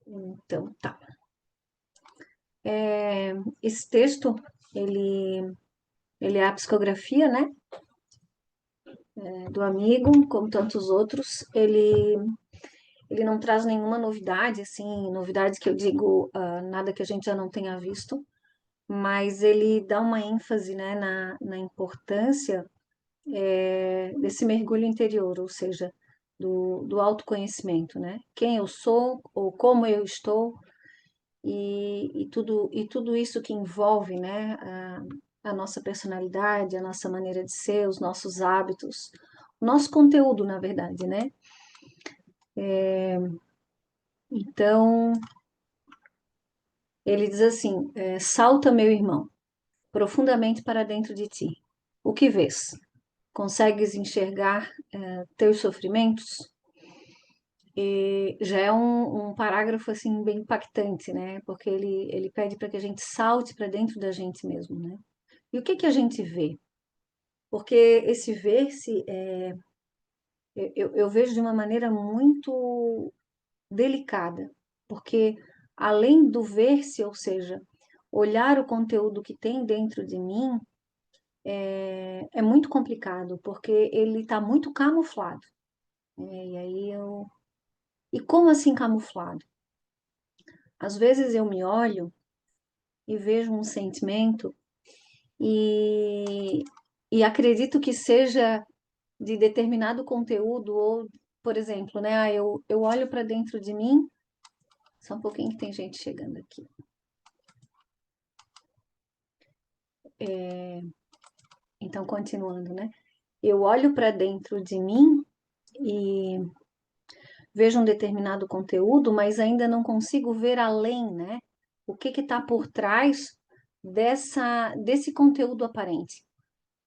Então, tá. Esse texto, ele é a psicografia, né, do amigo, como tantos outros. Ele não traz nenhuma novidade, assim, novidades que eu digo, nada que a gente já não tenha visto, mas ele dá uma ênfase, né, na importância desse mergulho interior, ou seja, do autoconhecimento, né? Quem eu sou, ou como eu estou, e tudo isso que envolve, né, a nossa personalidade, a nossa maneira de ser, os nossos hábitos, o nosso conteúdo, na verdade, né? Então, ele diz assim: salta, meu irmão, profundamente para dentro de ti. O que vês? Consegues enxergar teus sofrimentos? E já é um parágrafo assim bem impactante, né? Porque ele pede para que a gente salte para dentro da gente mesmo, né? E o que que a gente vê? Porque esse ver-se, eu vejo de uma maneira muito delicada, porque além do ver-se, ou seja, olhar o conteúdo que tem dentro de mim, é muito complicado, porque ele está muito camuflado, né? E aí E como assim camuflado? Às vezes eu me olho e vejo um sentimento e, e acredito que seja de determinado conteúdo, ou, por exemplo, né? Eu olho para dentro de mim, só um pouquinho que tem gente chegando aqui. Então, continuando, né? Eu olho para dentro de mim e vejo um determinado conteúdo, mas ainda não consigo ver além, né? O que está por trás desse conteúdo aparente.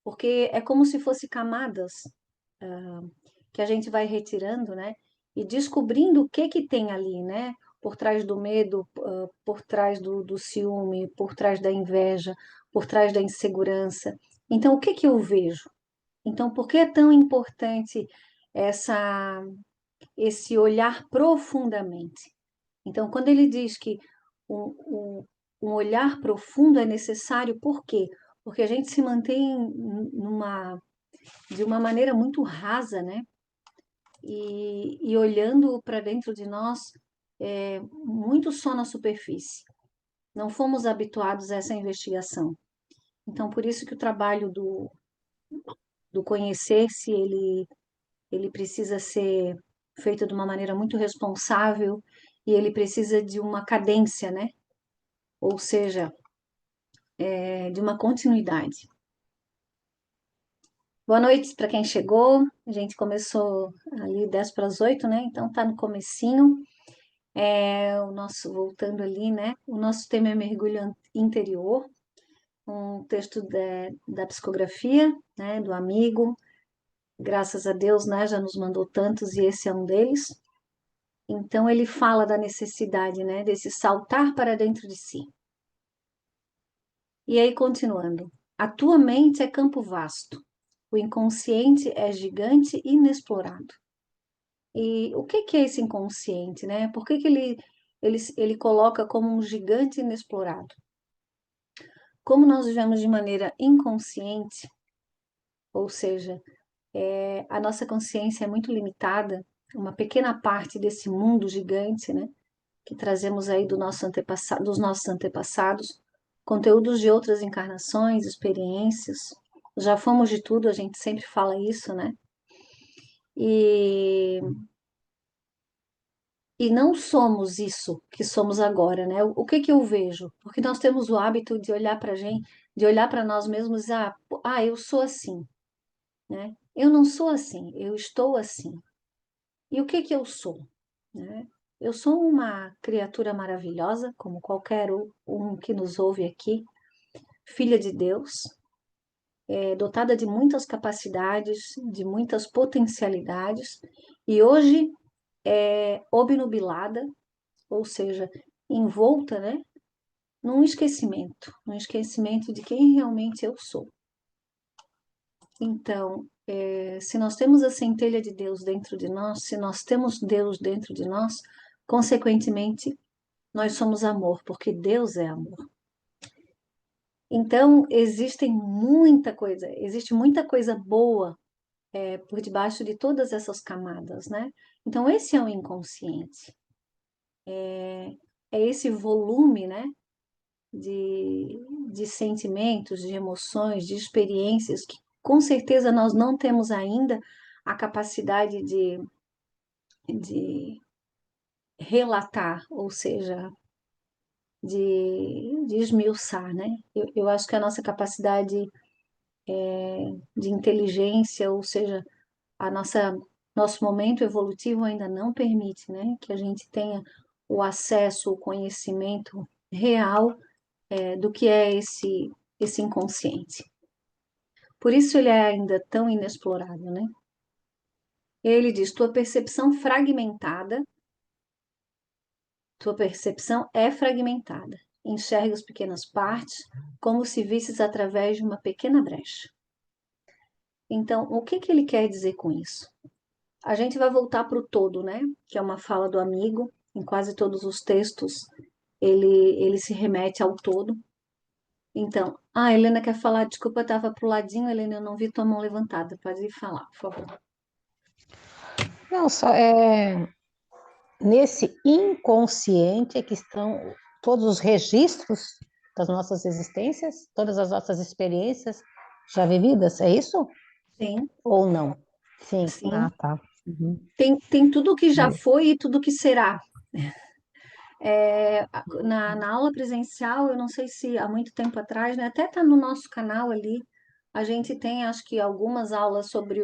Porque é como se fosse camadas que a gente vai retirando, né? E descobrindo o que tem ali, né? Por trás do medo, por trás do ciúme, por trás da inveja, por trás da insegurança. Então, o que que eu vejo? Então, por que é tão importante essa, esse olhar profundamente? Então, quando ele diz que um olhar profundo é necessário, por quê? Porque a gente se mantém de uma maneira muito rasa, né? E olhando para dentro de nós, muito só na superfície. Não fomos habituados a essa investigação. Então, por isso que o trabalho do conhecer-se, ele precisa ser feito de uma maneira muito responsável e ele precisa de uma cadência, né? Ou seja, de uma continuidade. Boa noite para quem chegou. A gente começou ali 10 para as 8, né? Então tá no comecinho. O nosso, voltando ali, né? O nosso tema é mergulho interior, um texto da psicografia, né? Do amigo. Graças a Deus, né? Já nos mandou tantos e esse é um deles. Então ele fala da necessidade, né? Desse saltar para dentro de si. E aí, continuando. A tua mente é campo vasto. O inconsciente é gigante e inexplorado. E o que que é esse inconsciente, né? Por que que ele coloca como um gigante inexplorado? Como nós vivemos de maneira inconsciente, ou seja, a nossa consciência é muito limitada, uma pequena parte desse mundo gigante, né? Que trazemos aí dos nossos antepassados, conteúdos de outras encarnações, experiências. Já fomos de tudo, a gente sempre fala isso, né? E E não somos isso que somos agora, né? O que que eu vejo? Porque nós temos o hábito de olhar para a gente, de olhar para nós mesmos e dizer, eu sou assim, né? Eu não sou assim, eu estou assim. E o que que eu sou, né? Eu sou uma criatura maravilhosa, como qualquer um que nos ouve aqui, filha de Deus, dotada de muitas capacidades, de muitas potencialidades, e hoje é obnubilada, ou seja, envolta, né, num esquecimento de quem realmente eu sou. Então, se nós temos a centelha de Deus dentro de nós, se nós temos Deus dentro de nós, consequentemente, nós somos amor, porque Deus é amor. Então, existe muita coisa boa por debaixo de todas essas camadas, né? Então, esse é o inconsciente. É esse volume, né? De sentimentos, de emoções, de experiências que com certeza nós não temos ainda a capacidade de relatar, ou seja, de esmiuçar, né? Eu acho que a nossa capacidade de inteligência, ou seja, nosso momento evolutivo ainda não permite, né, que a gente tenha o acesso, o conhecimento real do que é esse inconsciente. Por isso ele é ainda tão inexplorado, né? Ele diz: tua percepção é fragmentada. Enxerga as pequenas partes como se visses através de uma pequena brecha. Então, o que que ele quer dizer com isso? A gente vai voltar para o todo, né? Que é uma fala do amigo. Em quase todos os textos, ele se remete ao todo. Então, a Helena quer falar. Desculpa, eu estava para o ladinho, Helena, eu não vi tua mão levantada. Pode ir falar, por favor. Não, só nesse inconsciente é que estão todos os registros das nossas existências, todas as nossas experiências já vividas, é isso? Sim, Ou não? Sim. sim. Ah, tá. Uhum. Tem tudo que já foi e tudo que será. Na aula presencial, eu não sei se há muito tempo atrás, né? Até está no nosso canal ali. A gente tem, acho que, algumas aulas sobre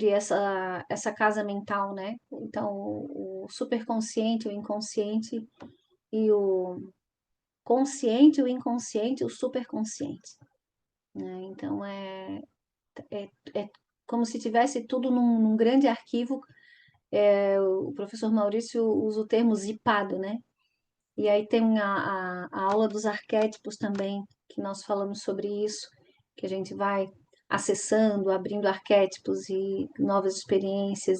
essa casa mental, né? Então, o superconsciente, o inconsciente e o consciente, o inconsciente e o superconsciente, né? Então, é como se tivesse tudo num grande arquivo. O professor Maurício usa o termo zipado, né? E aí tem a aula dos arquétipos também, que nós falamos sobre isso, que a gente vai acessando, abrindo arquétipos e novas experiências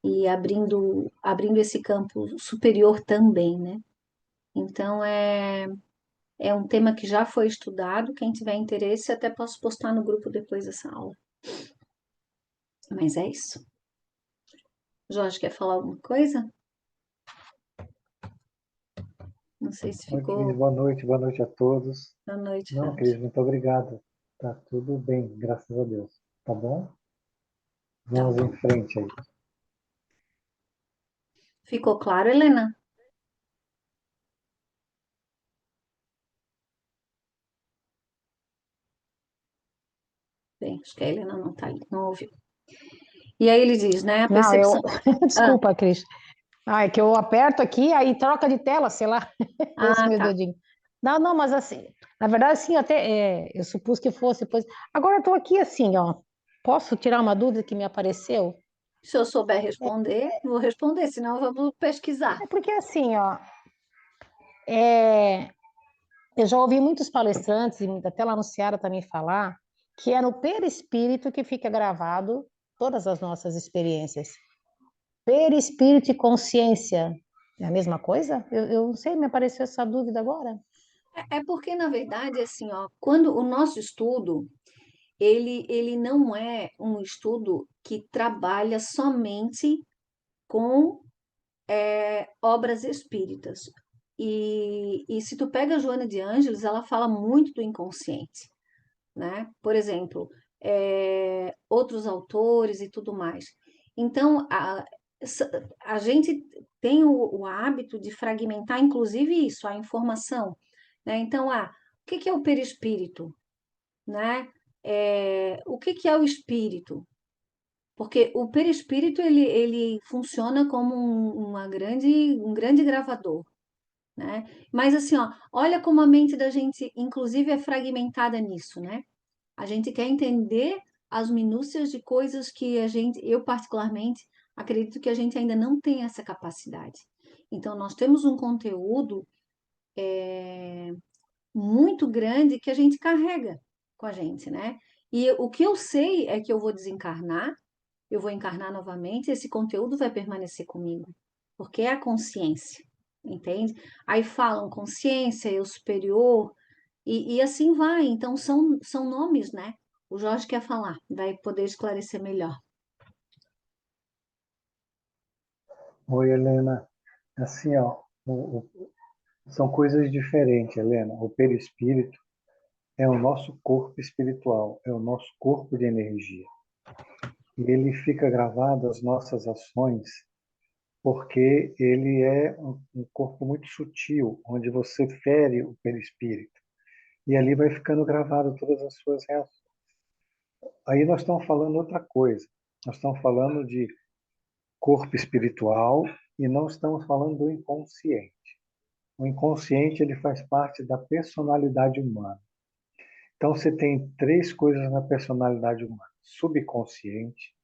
e abrindo esse campo superior também, né? Então é um tema que já foi estudado, quem tiver interesse até posso postar no grupo depois dessa aula. Mas é isso. Jorge, quer falar alguma coisa? Não sei se Oi, Cris, ficou. boa noite a todos. Boa noite, Não, Jorge. Cris, muito obrigado. Tá tudo bem, graças a Deus. Tá bom? Tá Vamos em bom. frente aí. Ficou claro, Helena? Bem, acho que a Helena não tá ali, não ouviu. E aí ele diz, né, a Não, percepção. Ah, desculpa, Cris. Ah, é que eu aperto aqui, aí troca de tela, sei lá, esse meu tá. dedinho. Não, não, mas assim, na verdade, assim, eu supus que fosse depois. Agora eu tô aqui assim, ó. Posso tirar uma dúvida que me apareceu? Se eu souber responder, vou responder, senão vamos pesquisar. É porque assim, ó, é, eu já ouvi muitos palestrantes, e até lá no Ceará também falar, que é no perispírito que fica gravado todas as nossas experiências. Perispírito e consciência. É a mesma coisa? Eu não sei, me apareceu essa dúvida agora. É porque, na verdade, assim, ó, quando o nosso estudo, ele não é um estudo que trabalha somente com obras espíritas. E se tu pega a Joana de Ângeles, ela fala muito do inconsciente, né? Por exemplo, outros autores e tudo mais. Então, a gente tem o hábito de fragmentar, inclusive isso, a informação, né? Então, o que que é o perispírito, né? O que que é o espírito? Porque o perispírito, ele funciona como um grande gravador, né? Mas assim, ó, olha como a mente da gente, inclusive, é fragmentada nisso, né? A gente quer entender as minúcias de coisas que eu particularmente, acredito que a gente ainda não tem essa capacidade. Então, nós temos um conteúdo muito grande que a gente carrega com a gente, né? E o que eu sei é que eu vou desencarnar, eu vou encarnar novamente, esse conteúdo vai permanecer comigo, porque é a consciência, entende? Aí falam consciência, eu superior, e assim vai. Então são nomes, né? O Jorge quer falar, vai poder esclarecer melhor. Oi, Helena. Assim, ó, são coisas diferentes, Helena. O perispírito é o nosso corpo espiritual, é o nosso corpo de energia. E ele fica gravado as nossas ações porque ele é um corpo muito sutil, onde você fere o perispírito. E ali vai ficando gravado todas as suas reações. Aí nós estamos falando outra coisa. Nós estamos falando de corpo espiritual e não estamos falando do inconsciente. O inconsciente ele faz parte da personalidade humana. Então você tem três coisas na personalidade humana: subconsciente,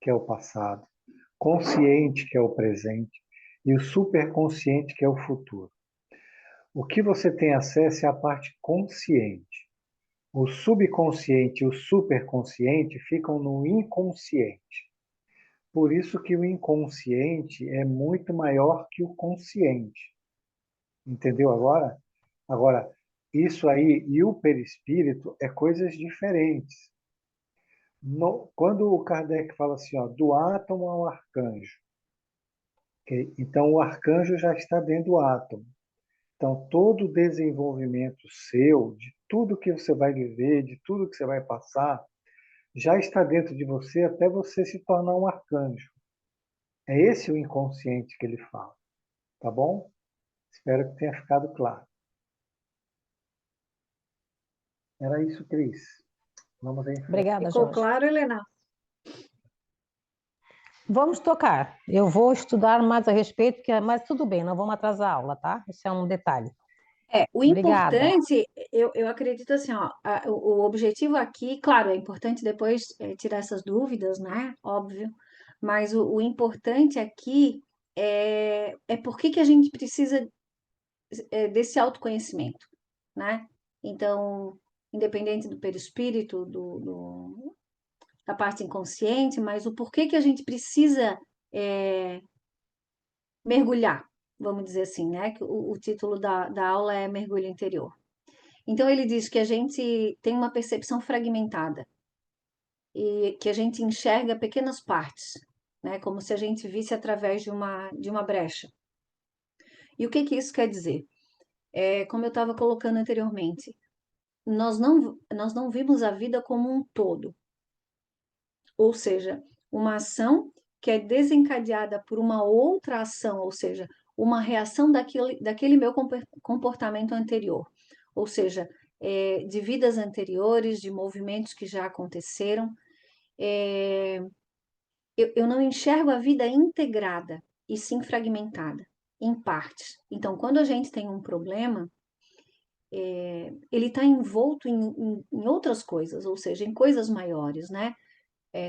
que é o passado, consciente, que é o presente, e o superconsciente, que é o futuro. O que você tem acesso é a parte consciente. O subconsciente e o superconsciente ficam no inconsciente. Por isso que o inconsciente é muito maior que o consciente. Entendeu agora? Agora, isso aí e o perispírito é coisas diferentes. Quando o Kardec fala assim, ó, do átomo ao arcanjo, okay? Então o arcanjo já está dentro do átomo. Então todo o desenvolvimento seu, de tudo que você vai viver, de tudo que você vai passar, já está dentro de você até você se tornar um arcanjo. É esse o inconsciente que ele fala, tá bom? Espero que tenha ficado claro. Era isso, Cris. Vamos em frente. Obrigada, Ficou Jorge. claro, Helena? Vamos tocar. Eu vou estudar mais a respeito, mas tudo bem, não vamos atrasar a aula, tá? Isso é um detalhe. O Obrigada. importante, eu acredito assim, ó, o objetivo aqui, claro, é importante depois tirar essas dúvidas, né? Óbvio, mas o importante aqui é por que que a gente precisa desse autoconhecimento, né? Então, independente do perispírito, da parte inconsciente, mas o porquê que a gente precisa é, mergulhar, vamos dizer assim, né? Que o título da aula é Mergulho Interior. Então, ele diz que a gente tem uma percepção fragmentada e que a gente enxerga pequenas partes, né? Como se a gente visse através de uma brecha. E o que que isso quer dizer? Como eu estava colocando anteriormente, nós não vimos a vida como um todo, ou seja, uma ação que é desencadeada por uma outra ação, ou seja, uma reação daquele meu comportamento anterior, ou seja, de vidas anteriores, de movimentos que já aconteceram. É, eu não enxergo a vida integrada, e sim fragmentada, em partes. Então, quando a gente tem um problema, ele está envolto em outras coisas, ou seja, em coisas maiores, né?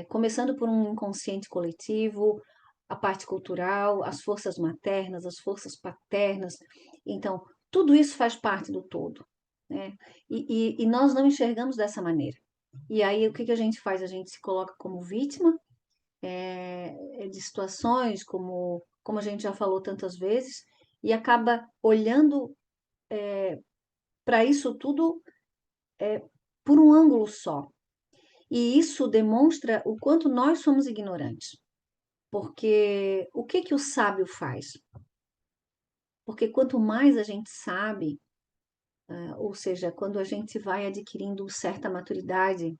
Começando por um inconsciente coletivo, a parte cultural, as forças maternas, as forças paternas. Então, tudo isso faz parte do todo, né? E nós não enxergamos dessa maneira. E aí, o que que a gente faz? A gente se coloca como vítima de situações, como a gente já falou tantas vezes, e acaba olhando para isso tudo por um ângulo só. E isso demonstra o quanto nós somos ignorantes. Porque o que que o sábio faz? Porque quanto mais a gente sabe, ou seja, quando a gente vai adquirindo certa maturidade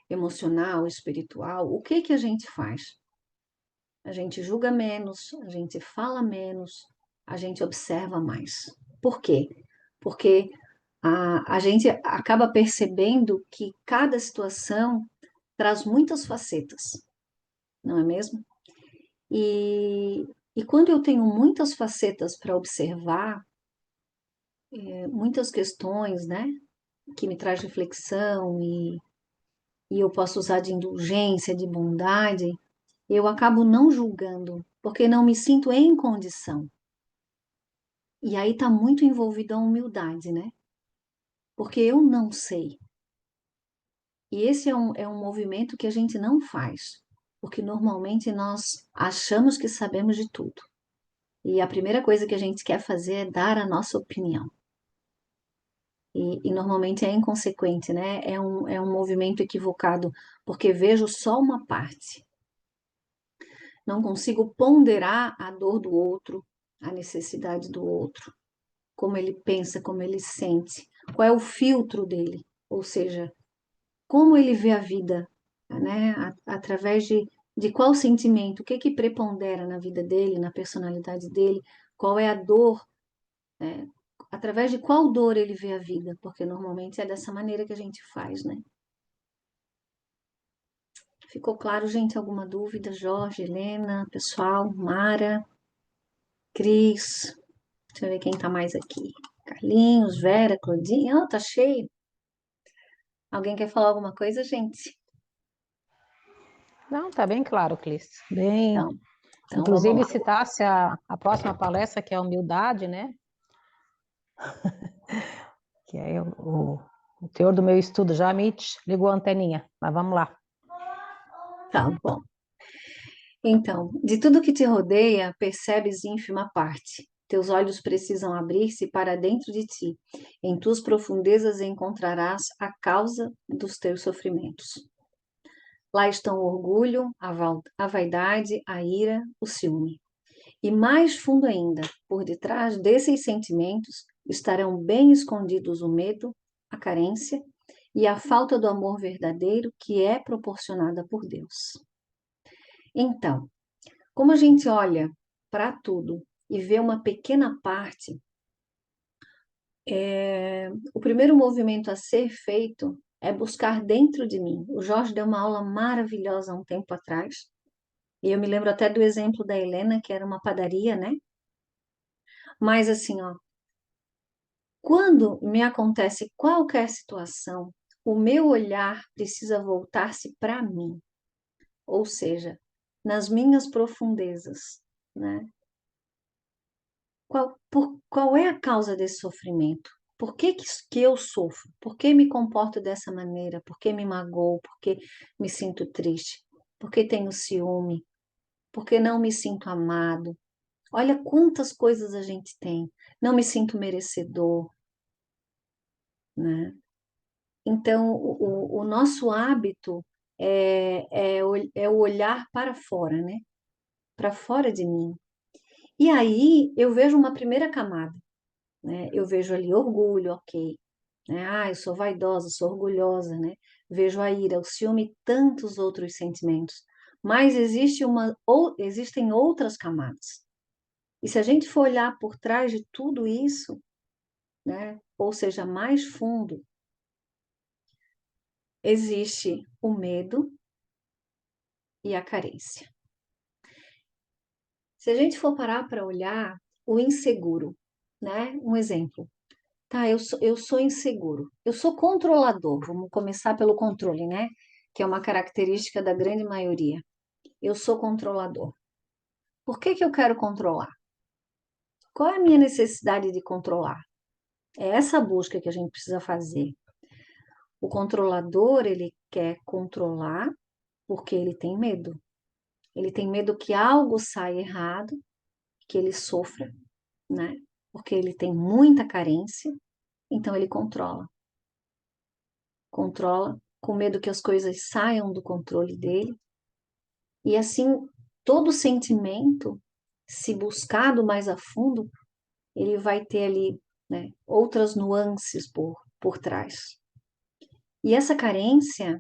emocional, espiritual, o que que a gente faz? A gente julga menos, a gente fala menos, a gente observa mais. Por quê? Porque a gente acaba percebendo que cada situação traz muitas facetas, não é mesmo? E quando eu tenho muitas facetas para observar, muitas questões, né, que me traz reflexão e eu posso usar de indulgência, de bondade, eu acabo não julgando, porque não me sinto em condição. E aí está muito envolvido a humildade, né? Porque eu não sei. E esse é um movimento que a gente não faz, porque normalmente nós achamos que sabemos de tudo. E a primeira coisa que a gente quer fazer é dar a nossa opinião. E normalmente é inconsequente, né? É um movimento equivocado, porque vejo só uma parte. Não consigo ponderar a dor do outro, a necessidade do outro, como ele pensa, como ele sente, qual é o filtro dele, ou seja, como ele vê a vida, né? Através de qual sentimento, o que que prepondera na vida dele, na personalidade dele, qual é a dor, né? Através de qual dor ele vê a vida, porque normalmente é dessa maneira que a gente faz, né? Ficou claro, gente? Alguma dúvida? Jorge, Helena, pessoal, Mara, Cris, deixa eu ver quem tá mais aqui. Carlinhos, Vera, Claudinha, tá cheio. Alguém quer falar alguma coisa, gente? Não, tá bem claro, Clis. Bem, Então vamos inclusive lá. citasse a próxima palestra, que é a humildade, né? Que é o teor do meu estudo. Já me ligou a anteninha, mas vamos lá. Tá bom. Então, de tudo que te rodeia, percebes ínfima parte. Teus olhos precisam abrir-se para dentro de ti. Em tuas profundezas encontrarás a causa dos teus sofrimentos. Lá estão o orgulho, a vaidade, a ira, o ciúme. E mais fundo ainda, por detrás desses sentimentos estarão bem escondidos o medo, a carência e a falta do amor verdadeiro que é proporcionada por Deus. Então, como a gente olha para tudo e vê uma pequena parte, o primeiro movimento a ser feito é buscar dentro de mim. O Jorge deu uma aula maravilhosa há um tempo atrás, e eu me lembro até do exemplo da Helena, que era uma padaria, né? Mas assim, ó, quando me acontece qualquer situação, o meu olhar precisa voltar-se para mim, ou seja, nas minhas profundezas, né? Qual é a causa desse sofrimento? Por que eu sofro? Por que me comporto dessa maneira? Por que me magoo? Por que me sinto triste? Por que tenho ciúme? Por que não me sinto amado? Olha quantas coisas a gente tem. Não me sinto merecedor, né? Então, o nosso hábito é o olhar para fora, né? Para fora de mim. E aí eu vejo uma primeira camada, né? Eu vejo ali orgulho, ok, né? Ah, eu sou vaidosa, sou orgulhosa, né? Vejo a ira, o ciúme e tantos outros sentimentos. Mas existem outras camadas. E se a gente for olhar por trás de tudo isso, né? Ou seja, mais fundo, existe o medo e a carência. Se a gente for parar para olhar o inseguro, né? Um exemplo. Tá, eu sou inseguro. Eu sou controlador. Vamos começar pelo controle, né? Que é uma característica da grande maioria. Eu sou controlador. Por que eu quero controlar? Qual é a minha necessidade de controlar? É essa busca que a gente precisa fazer. O controlador, ele quer controlar porque ele tem medo. Ele tem medo que algo saia errado, que ele sofra, né? Porque ele tem muita carência, então ele controla. Controla com medo que as coisas saiam do controle dele. E assim, todo sentimento, se buscado mais a fundo, ele vai ter ali, né, outras nuances por trás. E essa carência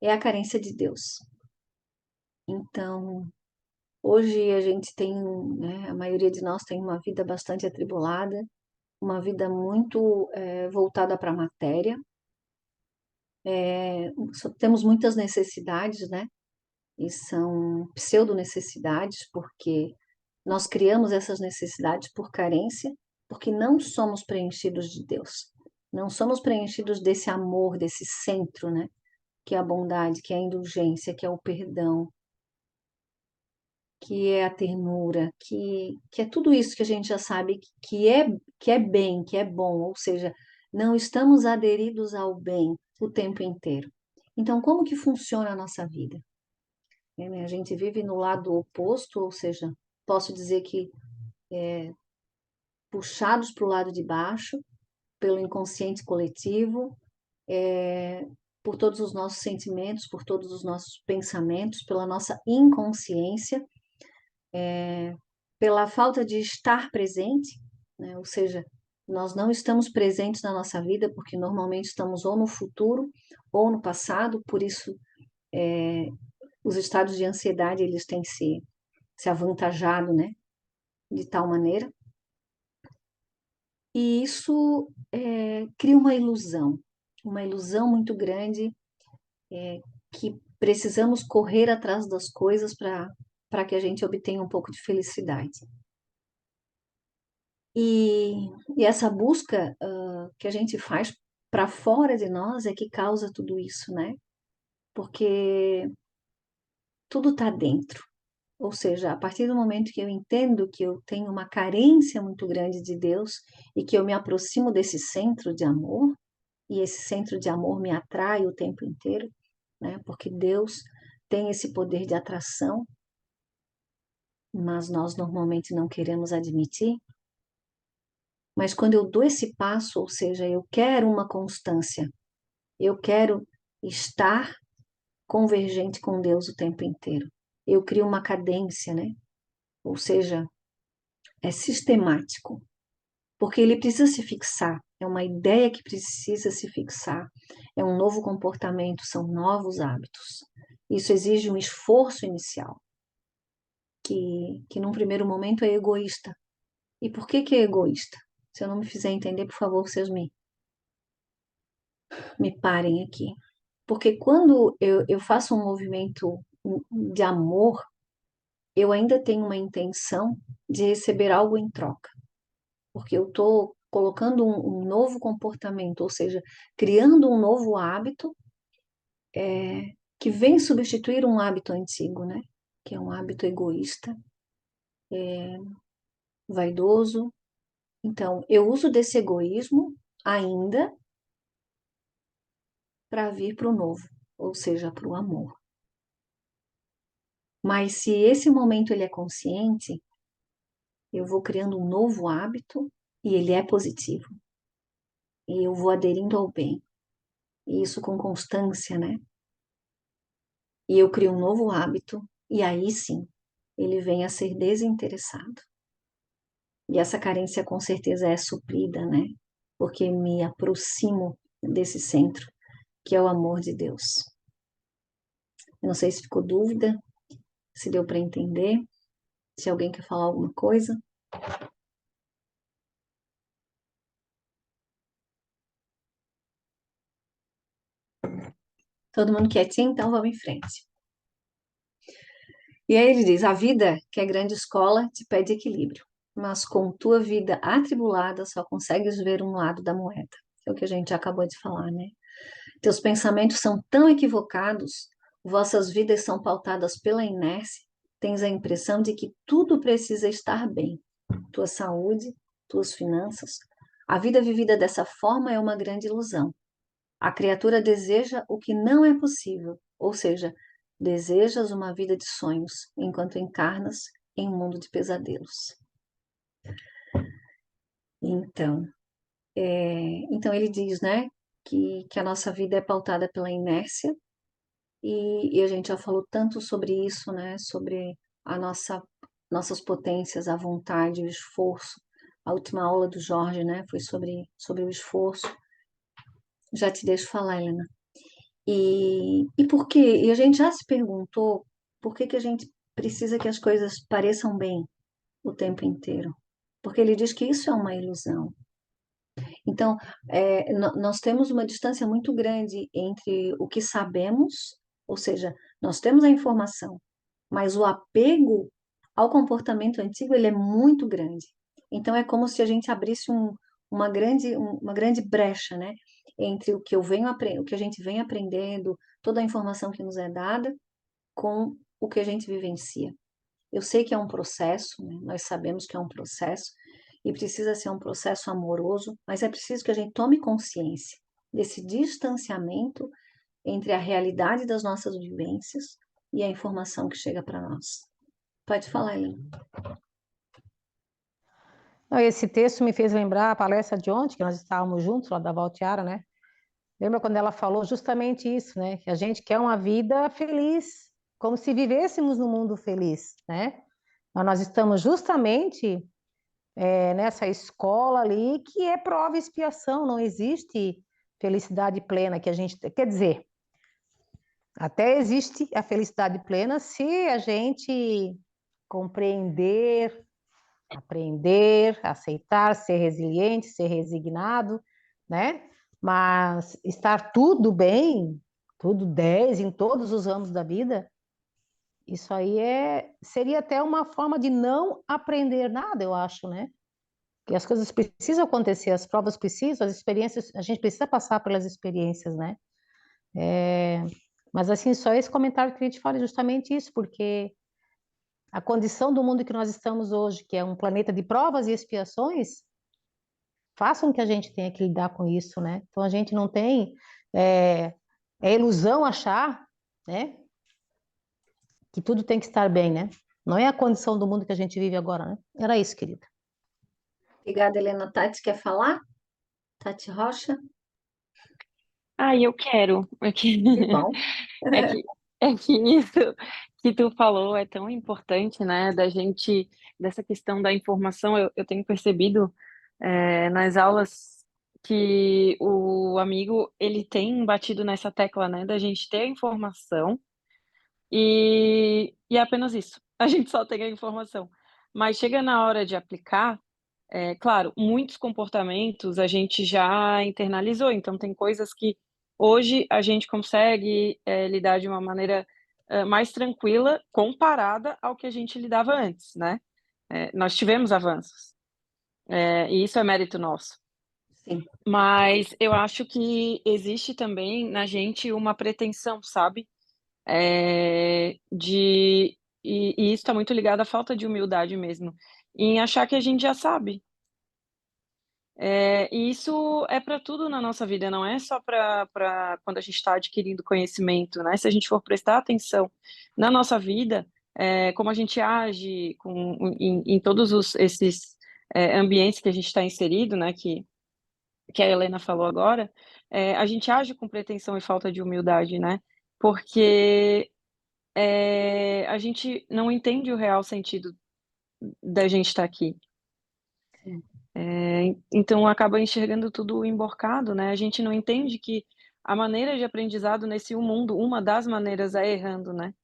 é a carência de Deus. Então, hoje a gente tem, né, a maioria de nós tem uma vida bastante atribulada, uma vida muito voltada para a matéria. Temos muitas necessidades, né? E são pseudo-necessidades, porque nós criamos essas necessidades por carência, porque não somos preenchidos de Deus. Não somos preenchidos desse amor, desse centro, né? Que é a bondade, que é a indulgência, que é o perdão, que é a ternura, que é tudo isso que a gente já sabe que é bem, que é bom, ou seja, não estamos aderidos ao bem o tempo inteiro. Então, como que funciona a nossa vida? A gente vive no lado oposto, ou seja, posso dizer que puxados para o lado de baixo, pelo inconsciente coletivo, por todos os nossos sentimentos, por todos os nossos pensamentos, pela nossa inconsciência, pela falta de estar presente, né? Ou seja, nós não estamos presentes na nossa vida porque normalmente estamos ou no futuro ou no passado, por isso os estados de ansiedade eles têm se avantajado, né? De tal maneira. E isso cria uma ilusão muito grande que precisamos correr atrás das coisas para que a gente obtenha um pouco de felicidade. E essa busca que a gente faz para fora de nós é que causa tudo isso, né? Porque tudo está dentro. Ou seja, a partir do momento que eu entendo que eu tenho uma carência muito grande de Deus e que eu me aproximo desse centro de amor, e esse centro de amor me atrai o tempo inteiro, né? Porque Deus tem esse poder de atração, mas nós normalmente não queremos admitir. Mas quando eu dou esse passo, ou seja, eu quero uma constância, eu quero estar convergente com Deus o tempo inteiro. Eu crio uma cadência, né? Ou seja, é sistemático, porque ele precisa se fixar, é uma ideia que precisa se fixar, é um novo comportamento, são novos hábitos. Isso exige um esforço inicial, que num primeiro momento é egoísta. E por que é egoísta? Se eu não me fizer entender, por favor, vocês me parem aqui. Porque quando eu faço um movimento de amor, eu ainda tenho uma intenção de receber algo em troca. Porque eu estou colocando um novo comportamento, ou seja, criando um novo hábito que vem substituir um hábito antigo, né? Que é um hábito egoísta, vaidoso. Então, eu uso desse egoísmo ainda para vir para o novo, ou seja, para o amor. Mas se esse momento ele é consciente, eu vou criando um novo hábito e ele é positivo. E eu vou aderindo ao bem. E isso com constância, né? E eu crio um novo hábito e aí sim, ele vem a ser desinteressado. E essa carência com certeza é suprida, né? Porque me aproximo desse centro, que é o amor de Deus. Eu não sei se ficou dúvida, se deu para entender, se alguém quer falar alguma coisa. Todo mundo quietinho, então vamos em frente. E aí ele diz: a vida, que é grande escola, te pede equilíbrio, mas com tua vida atribulada só consegues ver um lado da moeda. É o que a gente já acabou de falar, né? Teus pensamentos são tão equivocados, vossas vidas são pautadas pela inércia, tens a impressão de que tudo precisa estar bem. Tua saúde, tuas finanças. A vida vivida dessa forma é uma grande ilusão. A criatura deseja o que não é possível, ou seja, desejas uma vida de sonhos, enquanto encarnas em um mundo de pesadelos. Então, então ele diz, né, que a nossa vida é pautada pela inércia, e a gente já falou tanto sobre isso, né, sobre a nossas potências, a vontade, o esforço. A última aula do Jorge, né, foi sobre o esforço. Já te deixo falar, Helena. E por quê? E a gente já se perguntou por que a gente precisa que as coisas pareçam bem o tempo inteiro? Porque ele diz que isso é uma ilusão. Então, nós temos uma distância muito grande entre o que sabemos, ou seja, nós temos a informação, mas o apego ao comportamento antigo ele é muito grande. Então, é como se a gente abrisse uma grande brecha, né? Entre o que a gente vem aprendendo, toda a informação que nos é dada, com o que a gente vivencia. Eu sei que é um processo, né? Nós sabemos que é um processo, e precisa ser um processo amoroso, mas é preciso que a gente tome consciência desse distanciamento entre a realidade das nossas vivências e a informação que chega para nós. Pode falar, Helena. Esse texto me fez lembrar a palestra de ontem, que nós estávamos juntos, lá da Valtiara, né? Lembra quando ela falou justamente isso, né? Que a gente quer uma vida feliz, como se vivêssemos num mundo feliz, né? Mas nós estamos justamente nessa escola ali que é prova e expiação, não existe felicidade plena que a gente... Quer dizer, até existe a felicidade plena se a gente compreender, aprender, aceitar, ser resiliente, ser resignado, né? Mas estar tudo bem, tudo 10 em todos os ramos da vida, isso aí seria até uma forma de não aprender nada, eu acho, né? Que as coisas precisam acontecer, as provas precisam, as experiências, a gente precisa passar pelas experiências, né? Mas assim, só esse comentário que eu queria te falar é justamente isso, porque a condição do mundo que nós estamos hoje, que é um planeta de provas e expiações, façam que a gente tenha que lidar com isso, né? Então a gente não tem ilusão achar, né, que tudo tem que estar bem, né? Não é a condição do mundo que a gente vive agora, né? Era isso, querida. Obrigada, Helena. Tati, quer falar? Tati Rocha? Ah, eu quero. Que bom. É que, é que isso que tu falou é tão importante, né? Dessa questão da informação, eu tenho percebido nas aulas que o amigo, ele tem batido nessa tecla, né? Da gente ter a informação e é apenas isso. A gente só tem a informação. Mas chega na hora de aplicar, claro, muitos comportamentos a gente já internalizou, então tem coisas que hoje a gente consegue, lidar de uma maneira, mais tranquila comparada ao que a gente lidava antes, né. Nós tivemos avanços, e isso é mérito nosso. Sim, Mas eu acho que existe também na gente uma pretensão, sabe, e isso está muito ligado à falta de humildade mesmo, em achar que a gente já sabe. E isso é para tudo na nossa vida, não é só para quando a gente está adquirindo conhecimento, né. Se a gente for prestar atenção na nossa vida, como a gente age em todos esses, ambientes que a gente está inserido, né, que a Helena falou agora, a gente age com pretensão e falta de humildade, né, porque, a gente não entende o real sentido da gente estar aqui. sim, Então acaba enxergando tudo emborcado, né, a gente não entende que a maneira de aprendizado nesse mundo, uma das maneiras é errando, né.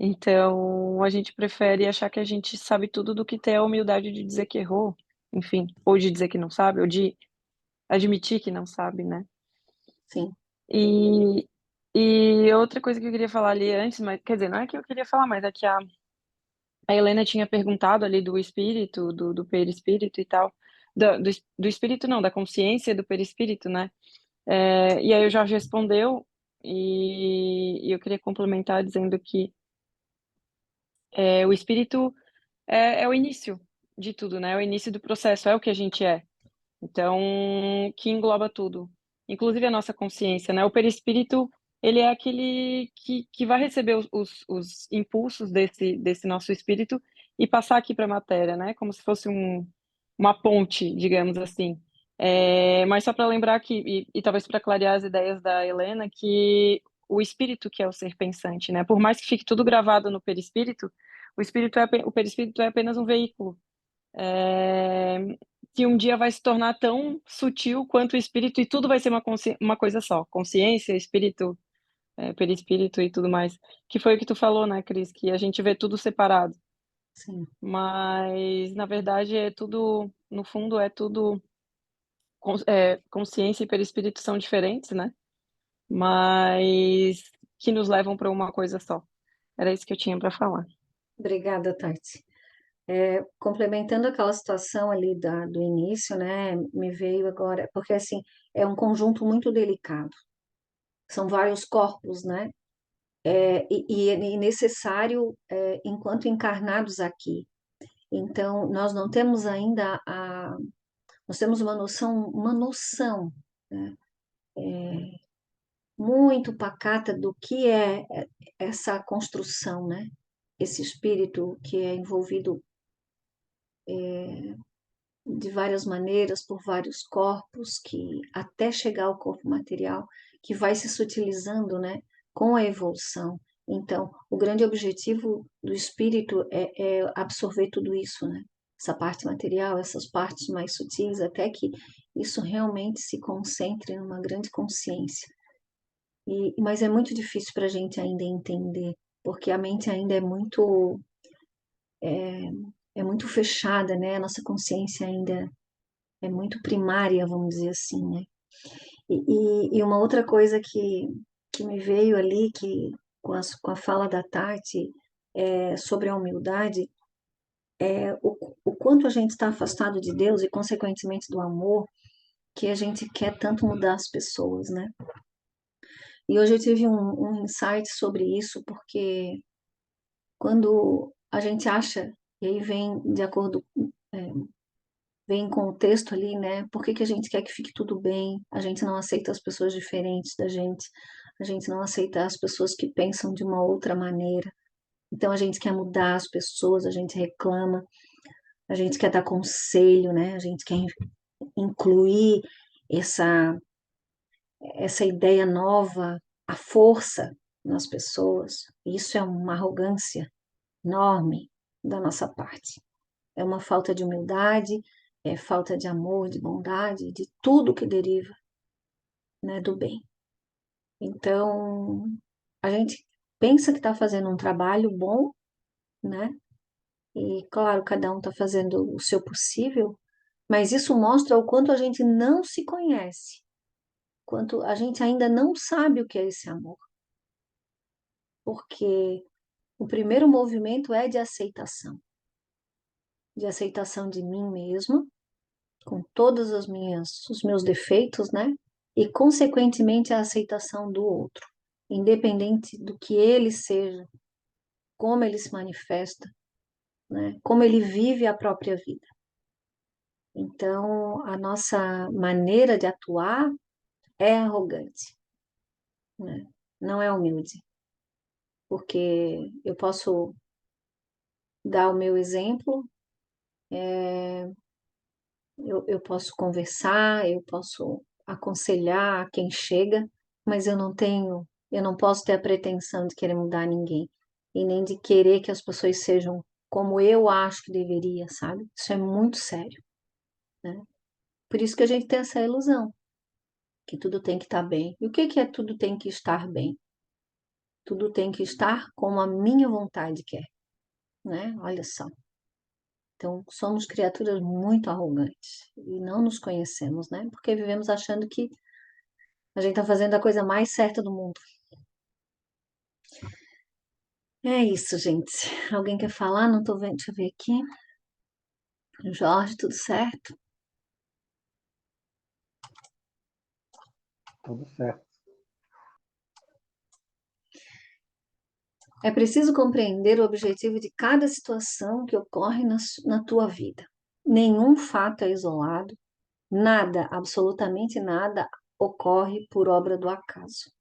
Então a gente prefere achar que a gente sabe tudo do que ter a humildade de dizer que errou, enfim, ou de dizer que não sabe, ou de admitir que não sabe, né. sim. E e outra coisa que eu queria falar ali antes, mas quer dizer, não é que eu queria falar, mas é que a Helena tinha perguntado ali do espírito, do perispírito e tal, do espírito não, da consciência do perispírito, né. E aí o Jorge respondeu, e eu queria complementar dizendo que, o espírito é o início de tudo, né, é o início do processo, é o que a gente é. Então, que engloba tudo, inclusive a nossa consciência, né. O perispírito, ele é aquele que vai receber os impulsos desse nosso espírito e passar aqui para a matéria, né, como se fosse uma ponte, digamos assim. Mas só para lembrar que e talvez para clarear as ideias da Helena, que o espírito que é o ser pensante, né, por mais que fique tudo gravado no perispírito, o perispírito é apenas um veículo. Eh, que um dia vai se tornar tão sutil quanto o espírito e tudo vai ser uma coisa só, consciência, espírito, perispírito e tudo mais. Que foi o que tu falou, né, Cris, que a gente vê tudo separado, Sim. mas na verdade é tudo no fundo é tudo consciência e perispírito são diferentes, né, mas que nos levam para uma coisa só. Era isso que eu tinha para falar. Obrigada, Tati. Complementando aquela situação ali do início, né, me veio agora, porque assim, é um conjunto muito delicado, são vários corpos, né, e necessário, enquanto encarnados aqui. Então, nós não temos ainda nós temos uma noção, né, muito pacata do que é essa construção, né? Esse espírito que é envolvido de várias maneiras por vários corpos, que até chegar ao corpo material, que vai se sutilizando, né? Com a evolução. Então, o grande objetivo do espírito é absorver tudo isso, né? Essa parte material, essas partes mais sutis, até que isso realmente se concentre numa grande consciência. Mas é muito difícil para a gente ainda entender, porque a mente ainda é muito fechada, né? A nossa consciência ainda é muito primária, vamos dizer assim, né? E uma outra coisa que me veio ali, que com a fala da Tati, sobre a humildade, o quanto a gente está afastado de Deus e, consequentemente, do amor, que a gente quer tanto mudar as pessoas, né? E hoje eu tive um insight sobre isso, porque quando a gente acha, e aí vem de acordo, é, vem com o texto ali, né? Por que que a gente quer que fique tudo bem? A gente não aceita as pessoas diferentes da gente, a gente não aceita as pessoas que pensam de uma outra maneira. Então a gente quer mudar as pessoas, a gente reclama, a gente quer dar conselho, né? A gente quer incluir essa, essa ideia nova, a força nas pessoas. Isso é uma arrogância enorme da nossa parte. É uma falta de humildade, é falta de amor, de bondade, de tudo que deriva, né, do bem. Então, a gente pensa que está fazendo um trabalho bom, né? E, claro, cada um está fazendo o seu possível, mas isso mostra o quanto a gente não se conhece, quanto a gente ainda não sabe o que é esse amor. Porque o primeiro movimento é de aceitação de mim mesma, com todas os meus defeitos, né? E, consequentemente, a aceitação do outro, independente do que ele seja, como ele se manifesta, né? Como ele vive a própria vida. Então, a nossa maneira de atuar é arrogante, né? Não é humilde, porque eu posso dar o meu exemplo, eu posso conversar, eu posso aconselhar quem chega, mas eu não posso ter a pretensão de querer mudar ninguém e nem de querer que as pessoas sejam como eu acho que deveria, sabe? Isso é muito sério, né? Por isso que a gente tem essa ilusão, que tudo tem que estar bem. E o que que é tudo tem que estar bem? Tudo tem que estar como a minha vontade quer, né? Olha só. Então, somos criaturas muito arrogantes e não nos conhecemos, né? Porque vivemos achando que a gente está fazendo a coisa mais certa do mundo. É isso, gente. Alguém quer falar? Não tô vendo. Deixa eu ver aqui. Jorge, tudo certo? Tudo certo. É preciso compreender o objetivo de cada situação que ocorre na tua vida. Nenhum fato é isolado, nada, absolutamente nada, ocorre por obra do acaso.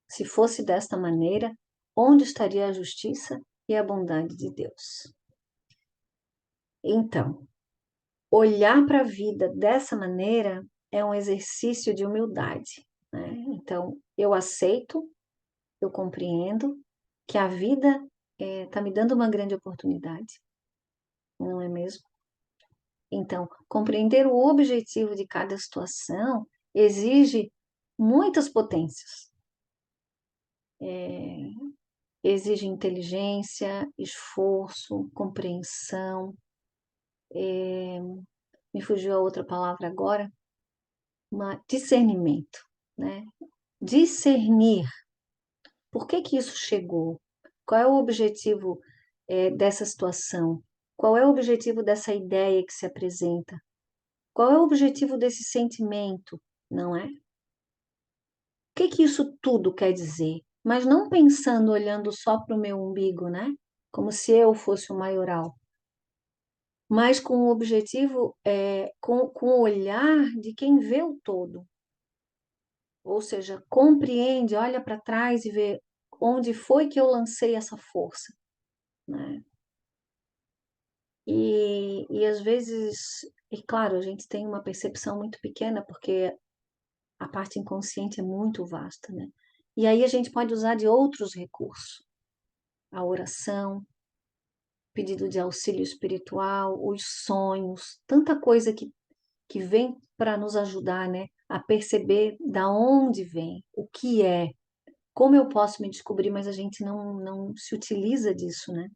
Se fosse desta maneira, onde estaria a justiça e a bondade de Deus? Então, olhar para a vida dessa maneira é um exercício de humildade, né? Então, eu aceito, eu compreendo que a vida está me dando uma grande oportunidade, não é mesmo? Então, compreender o objetivo de cada situação exige muitas potências. Exige inteligência, esforço, compreensão. Me fugiu a outra palavra agora, discernimento, né? Discernir por que que isso chegou, qual é o objetivo dessa situação, qual é o objetivo dessa ideia que se apresenta, qual é o objetivo desse sentimento, não é? O que que isso tudo quer dizer? Mas não pensando, olhando só para o meu umbigo, né? Como se eu fosse o maioral, mas com o objetivo, com o olhar de quem vê o todo. Ou seja, compreende, olha para trás e vê onde foi que eu lancei essa força, né? E às vezes, e claro, a gente tem uma percepção muito pequena, porque a parte inconsciente é muito vasta, né? E aí a gente pode usar de outros recursos, a oração, pedido de auxílio espiritual, os sonhos, tanta coisa que vem para nos ajudar, né? A perceber da onde vem, o que é, como eu posso me descobrir, mas a gente não se utiliza disso, né?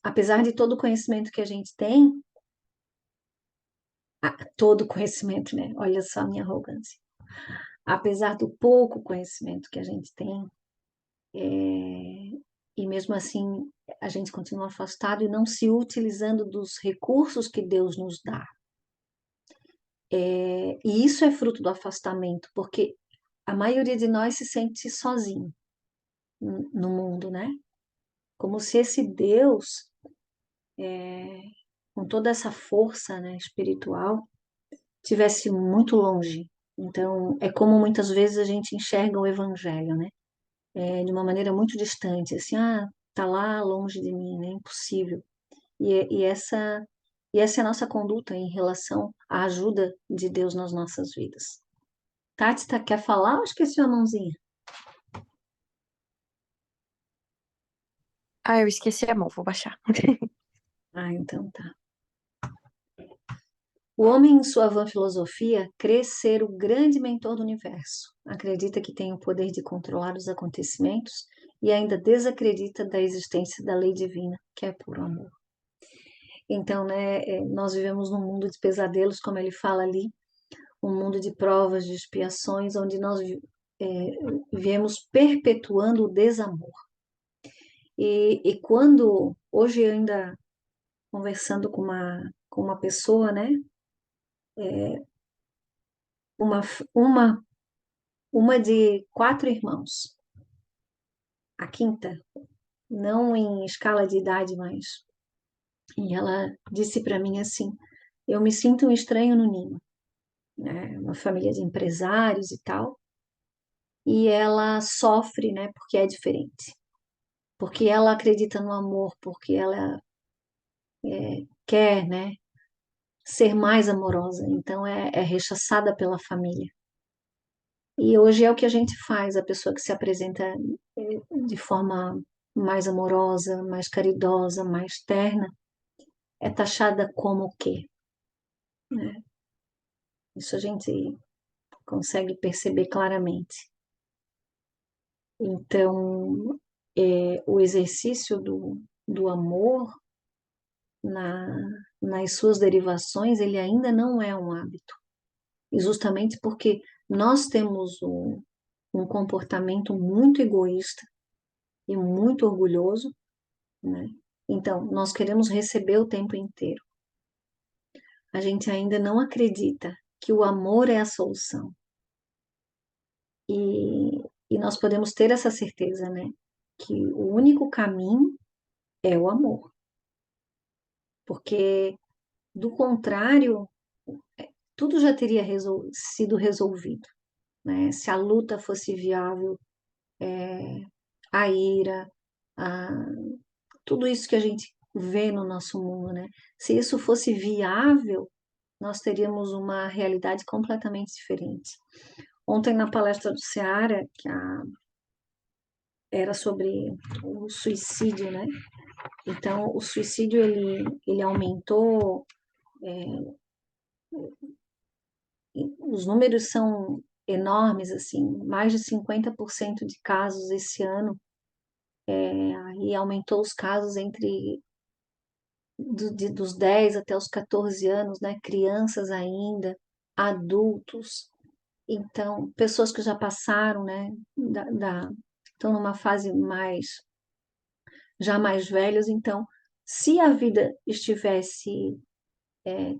Apesar de todo o conhecimento que a gente tem, todo conhecimento, né? Olha só a minha arrogância. Apesar do pouco conhecimento que a gente tem, e mesmo assim a gente continua afastado e não se utilizando dos recursos que Deus nos dá. E isso é fruto do afastamento, porque a maioria de nós se sente sozinho no mundo, né? Como se esse Deus, com toda essa força, né, espiritual, tivesse muito longe. Então, é como muitas vezes a gente enxerga o evangelho, né? De uma maneira muito distante, assim, tá lá longe de mim, né? Impossível. E essa é a nossa conduta em relação à ajuda de Deus nas nossas vidas. Tati, quer falar ou esqueci a mãozinha? Ah, eu esqueci a mão, vou baixar. Então tá. O homem, em sua vã filosofia, crê ser o grande mentor do universo. Acredita que tem o poder de controlar os acontecimentos e ainda desacredita da existência da lei divina, que é puro amor. Então, né, nós vivemos num mundo de pesadelos, como ele fala ali, um mundo de provas, de expiações, onde nós viemos perpetuando o desamor. E quando, hoje ainda conversando com uma pessoa, né, uma, uma, uma de 4 irmãos, a quinta, não em escala de idade, mas. E ela disse para mim assim: eu me sinto um estranho no ninho, né? Uma família de empresários e tal, e ela sofre, né? Porque é diferente, porque ela acredita no amor, porque ela quer, né? Ser mais amorosa, então é rechaçada pela família. E hoje é o que a gente faz, a pessoa que se apresenta de forma mais amorosa, mais caridosa, mais terna, é taxada como o quê? Né? Isso a gente consegue perceber claramente. Então, o exercício do amor na, nas suas derivações, ele ainda não é um hábito. E justamente porque nós temos um comportamento muito egoísta e muito orgulhoso, né? Então, nós queremos receber o tempo inteiro. A gente ainda não acredita que o amor é a solução. E nós podemos ter essa certeza, né? Que o único caminho é o amor. Porque, do contrário, tudo já teria sido resolvido, né? Se a luta fosse viável, a ira, a, tudo isso que a gente vê no nosso mundo, né? Se isso fosse viável, nós teríamos uma realidade completamente diferente. Ontem, na palestra do Seara, era sobre o suicídio, né? Então, o suicídio, ele aumentou, os números são enormes, assim, mais de 50% de casos esse ano, e aumentou os casos dos 10 até os 14 anos, né? Crianças ainda, adultos. Então, pessoas que já passaram, né? Estão numa fase já mais velhos. Então, se a vida estivesse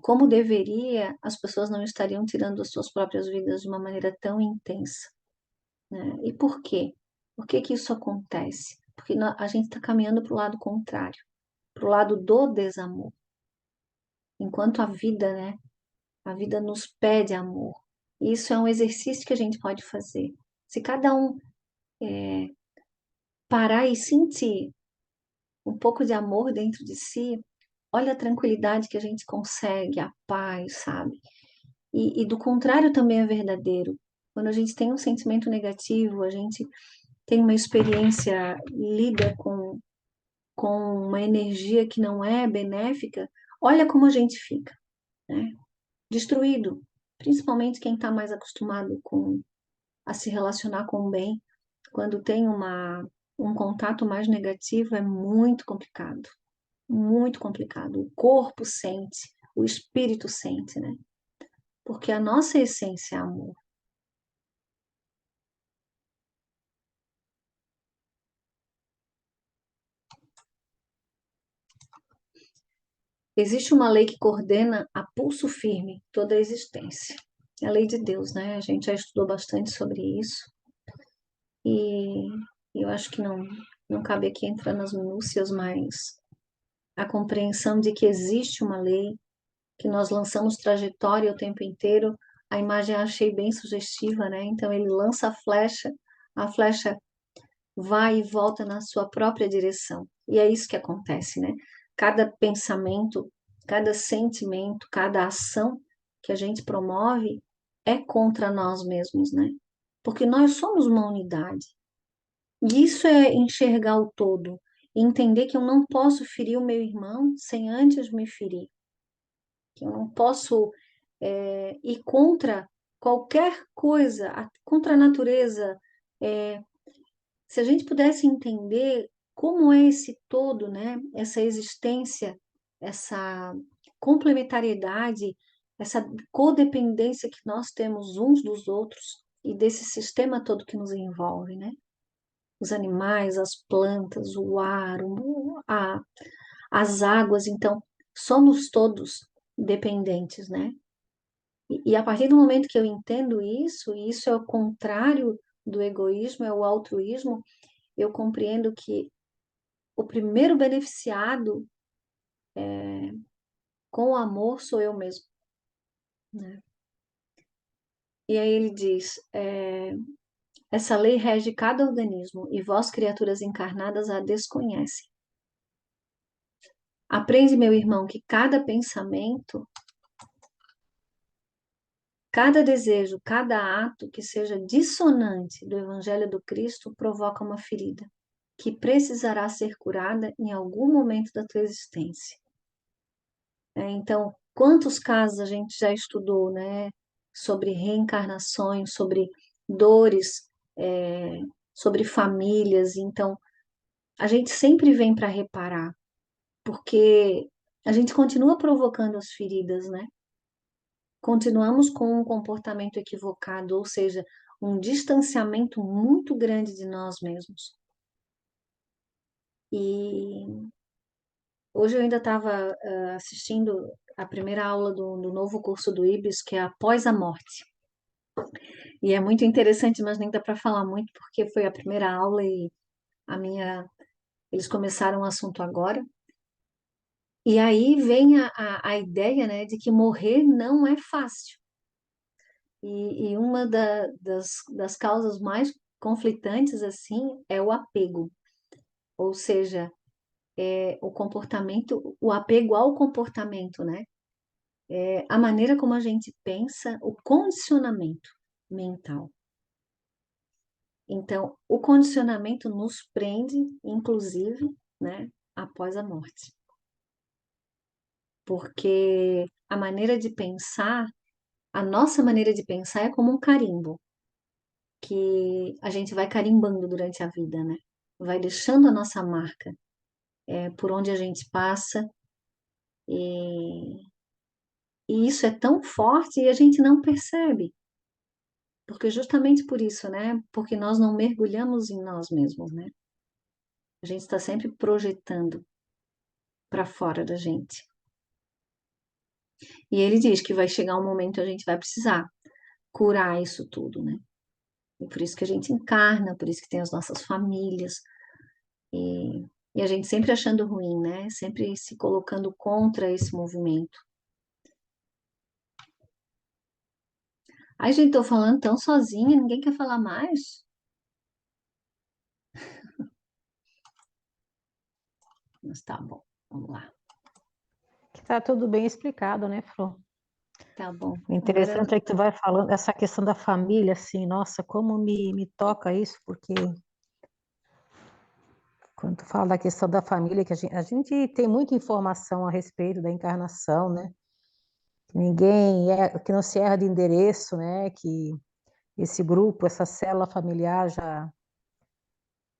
como deveria, as pessoas não estariam tirando as suas próprias vidas de uma maneira tão intensa, né? E por quê? Por que que isso acontece? Porque a gente está caminhando para o lado contrário, para o lado do desamor. Enquanto a vida, né, A vida nos pede amor. Isso é um exercício que a gente pode fazer. Se cada um parar e sentir um pouco de amor dentro de si, olha a tranquilidade que a gente consegue, a paz, sabe? E do contrário também é verdadeiro. Quando a gente tem um sentimento negativo, a gente tem uma experiência, lida com uma energia que não é benéfica, olha como a gente fica, né? Destruído. Principalmente quem está mais acostumado a se relacionar com o bem, quando tem um contato mais negativo, é muito complicado. Muito complicado. O corpo sente, o espírito sente, né? Porque a nossa essência é amor. Existe uma lei que coordena a pulso firme toda a existência. É a lei de Deus, né? A gente já estudou bastante sobre isso. E eu acho que não cabe aqui entrar nas minúcias, mas a compreensão de que existe uma lei, que nós lançamos trajetória o tempo inteiro. A imagem eu achei bem sugestiva, né? Então ele lança a flecha vai e volta na sua própria direção. E é isso que acontece, né? Cada pensamento, cada sentimento, cada ação que a gente promove é contra nós mesmos, né? Porque nós somos uma unidade. E isso é enxergar o todo, e entender que eu não posso ferir o meu irmão sem antes me ferir. Que eu não posso ir contra qualquer coisa, contra a natureza. Se a gente pudesse entender como é esse todo, né? Essa existência, essa complementariedade, essa codependência que nós temos uns dos outros e desse sistema todo que nos envolve, né? Os animais, as plantas, o ar, as águas, então, somos todos dependentes, né? E a partir do momento que eu entendo isso, e isso é o contrário do egoísmo, é o altruísmo, eu compreendo que o primeiro beneficiado com o amor sou eu mesmo, né? E aí ele diz, essa lei rege cada organismo e vós, criaturas encarnadas, a desconhecem. Aprende, meu irmão, que cada pensamento, cada desejo, cada ato que seja dissonante do Evangelho do Cristo provoca uma ferida, que precisará ser curada em algum momento da tua existência. Então, quantos casos a gente já estudou, né, sobre reencarnações, sobre dores, sobre famílias. Então, a gente sempre vem para reparar, porque a gente continua provocando as feridas, né? Continuamos com um comportamento equivocado, ou seja, um distanciamento muito grande de nós mesmos. E hoje eu ainda estava assistindo a primeira aula do novo curso do IBIS, que é Após a Morte. E é muito interessante, mas nem dá para falar muito, porque foi a primeira aula e eles começaram o assunto agora. E aí vem a ideia, né, de que morrer não é fácil. E uma das causas mais conflitantes, assim, é o apego. Ou seja, o comportamento, o apego ao comportamento, né? A maneira como a gente pensa, o condicionamento mental. Então, o condicionamento nos prende, inclusive, né, após a morte. Porque a maneira de pensar, a nossa maneira de pensar é como um carimbo, que a gente vai carimbando durante a vida, né? Vai deixando a nossa marca, por onde a gente passa, e, e isso é tão forte e a gente não percebe. Porque justamente por isso, né? Porque nós não mergulhamos em nós mesmos, né? A gente está sempre projetando para fora da gente. E ele diz que vai chegar um momento que a gente vai precisar curar isso tudo, né? E por isso que a gente encarna, por isso que tem as nossas famílias. E a gente sempre achando ruim, né? Sempre se colocando contra esse movimento. Ai, gente, tô falando tão sozinha, ninguém quer falar mais? Mas tá bom, vamos lá. Que tá tudo bem explicado, né, Flor? Tá bom. O Agora, interessante é que tu vai falando essa questão da família, assim, nossa, como me toca isso, porque quando tu fala da questão da família, que a gente tem muita informação a respeito da encarnação, né? Que ninguém é, que não se erra de endereço, né? Que esse grupo, essa célula familiar já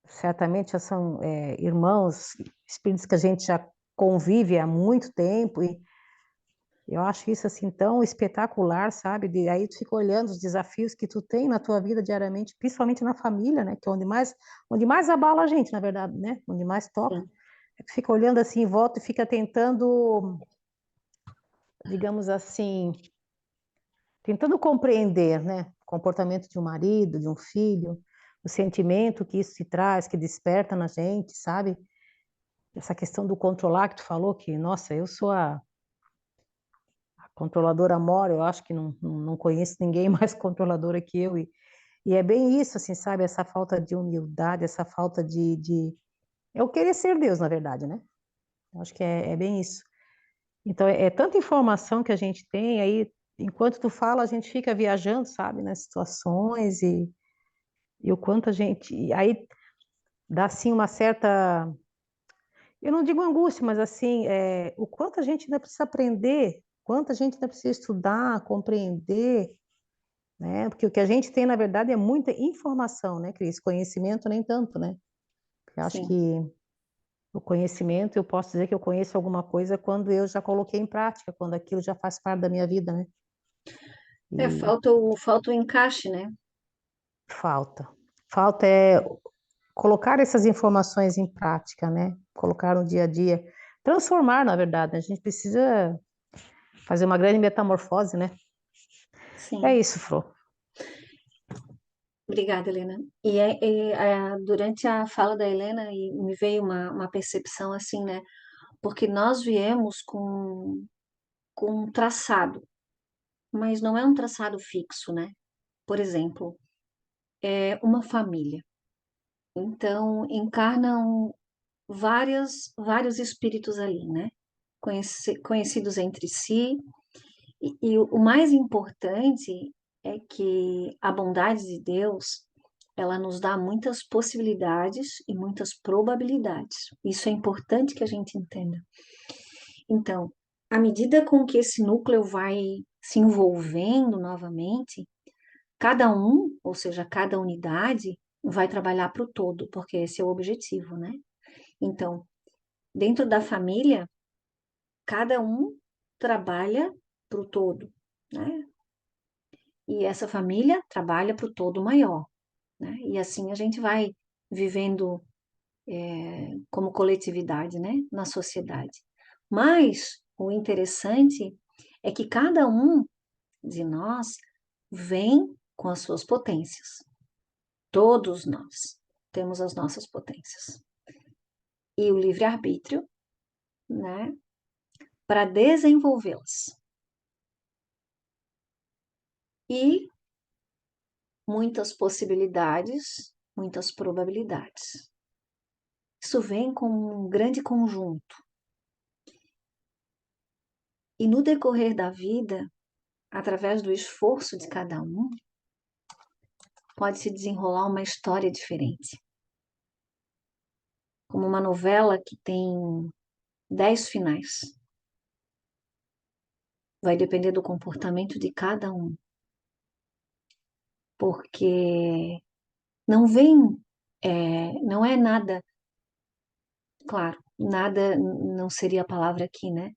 certamente já são irmãos, espíritos que a gente já convive há muito tempo e eu acho isso assim tão espetacular, sabe? Aí tu fica olhando os desafios que tu tem na tua vida diariamente, principalmente na família, né? Que é onde mais abala a gente, na verdade, né? Onde mais toca. sim, Tu fica olhando assim em volta e fica tentando, digamos assim, tentando compreender, né? O comportamento de um marido, de um filho, o sentimento que isso te traz, que desperta na gente, sabe? Essa questão do controlar que tu falou, que, nossa, eu sou a controladora mora, eu acho que não conheço ninguém mais controladora que eu, e é bem isso, assim, sabe? Essa falta de humildade, essa falta de... Eu querer ser Deus, na verdade, né? Eu acho que é bem isso. Então, é tanta informação que a gente tem, aí, enquanto tu fala, a gente fica viajando, sabe? Nas situações e o quanto a gente... Aí dá, assim, uma certa... Eu não digo angústia, mas, assim, o quanto a gente ainda precisa aprender, quanto a gente ainda precisa estudar, compreender, né? Porque o que a gente tem, na verdade, é muita informação, né, Cris? Conhecimento nem tanto, né? Eu acho sim. que o conhecimento, eu posso dizer que eu conheço alguma coisa quando eu já coloquei em prática, quando aquilo já faz parte da minha vida, né? E Falta o encaixe, né? falta. Falta colocar essas informações em prática, né? Colocar no dia a dia. Transformar, na verdade, né? A gente precisa fazer uma grande metamorfose, né? É Sim. isso, Flor. Obrigada, Helena. Durante a fala da Helena, me veio uma percepção assim, né? Porque nós viemos com um traçado, mas não é um traçado fixo, né? Por exemplo, é uma família. Então, encarnam vários espíritos ali, né? Conhecidos entre si. E o mais importante é que a bondade de Deus, ela nos dá muitas possibilidades e muitas probabilidades. Isso é importante que a gente entenda. Então, à medida com que esse núcleo vai se envolvendo novamente, cada um, ou seja, cada unidade, vai trabalhar para o todo, porque esse é o objetivo, né? Então, dentro da família, cada um trabalha para o todo, né? E essa família trabalha para o todo maior, né? E assim a gente vai vivendo como coletividade, né? Na sociedade. Mas o interessante é que cada um de nós vem com as suas potências. Todos nós temos as nossas potências. E o livre-arbítrio, né? Para desenvolvê-las. E muitas possibilidades, muitas probabilidades. Isso vem como um grande conjunto. E no decorrer da vida, através do esforço de cada um, pode se desenrolar uma história diferente. Como uma novela que tem 10 finais. Vai depender do comportamento de cada um. Porque não vem, não é nada, claro, nada não seria a palavra aqui, né?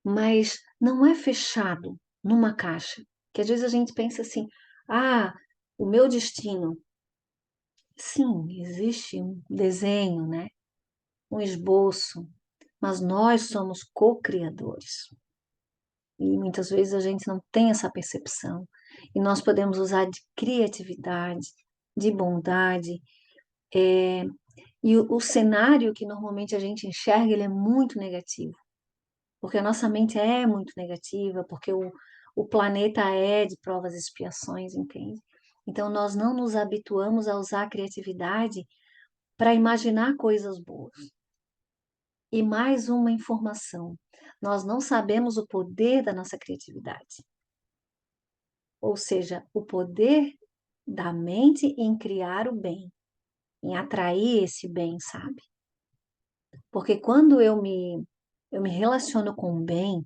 Mas não é fechado numa caixa. Que às vezes a gente pensa assim, ah, o meu destino. Sim, existe um desenho, né? Um esboço, mas nós somos co-criadores. E muitas vezes a gente não tem essa percepção. E nós podemos usar de criatividade, de bondade. E o cenário que normalmente a gente enxerga, ele é muito negativo. Porque a nossa mente é muito negativa, porque o planeta é de provas e expiações, entende? Então, nós não nos habituamos a usar a criatividade para imaginar coisas boas. E mais uma informação: nós não sabemos o poder da nossa criatividade. Ou seja, o poder da mente em criar o bem, em atrair esse bem, sabe? Porque quando eu me relaciono com o bem,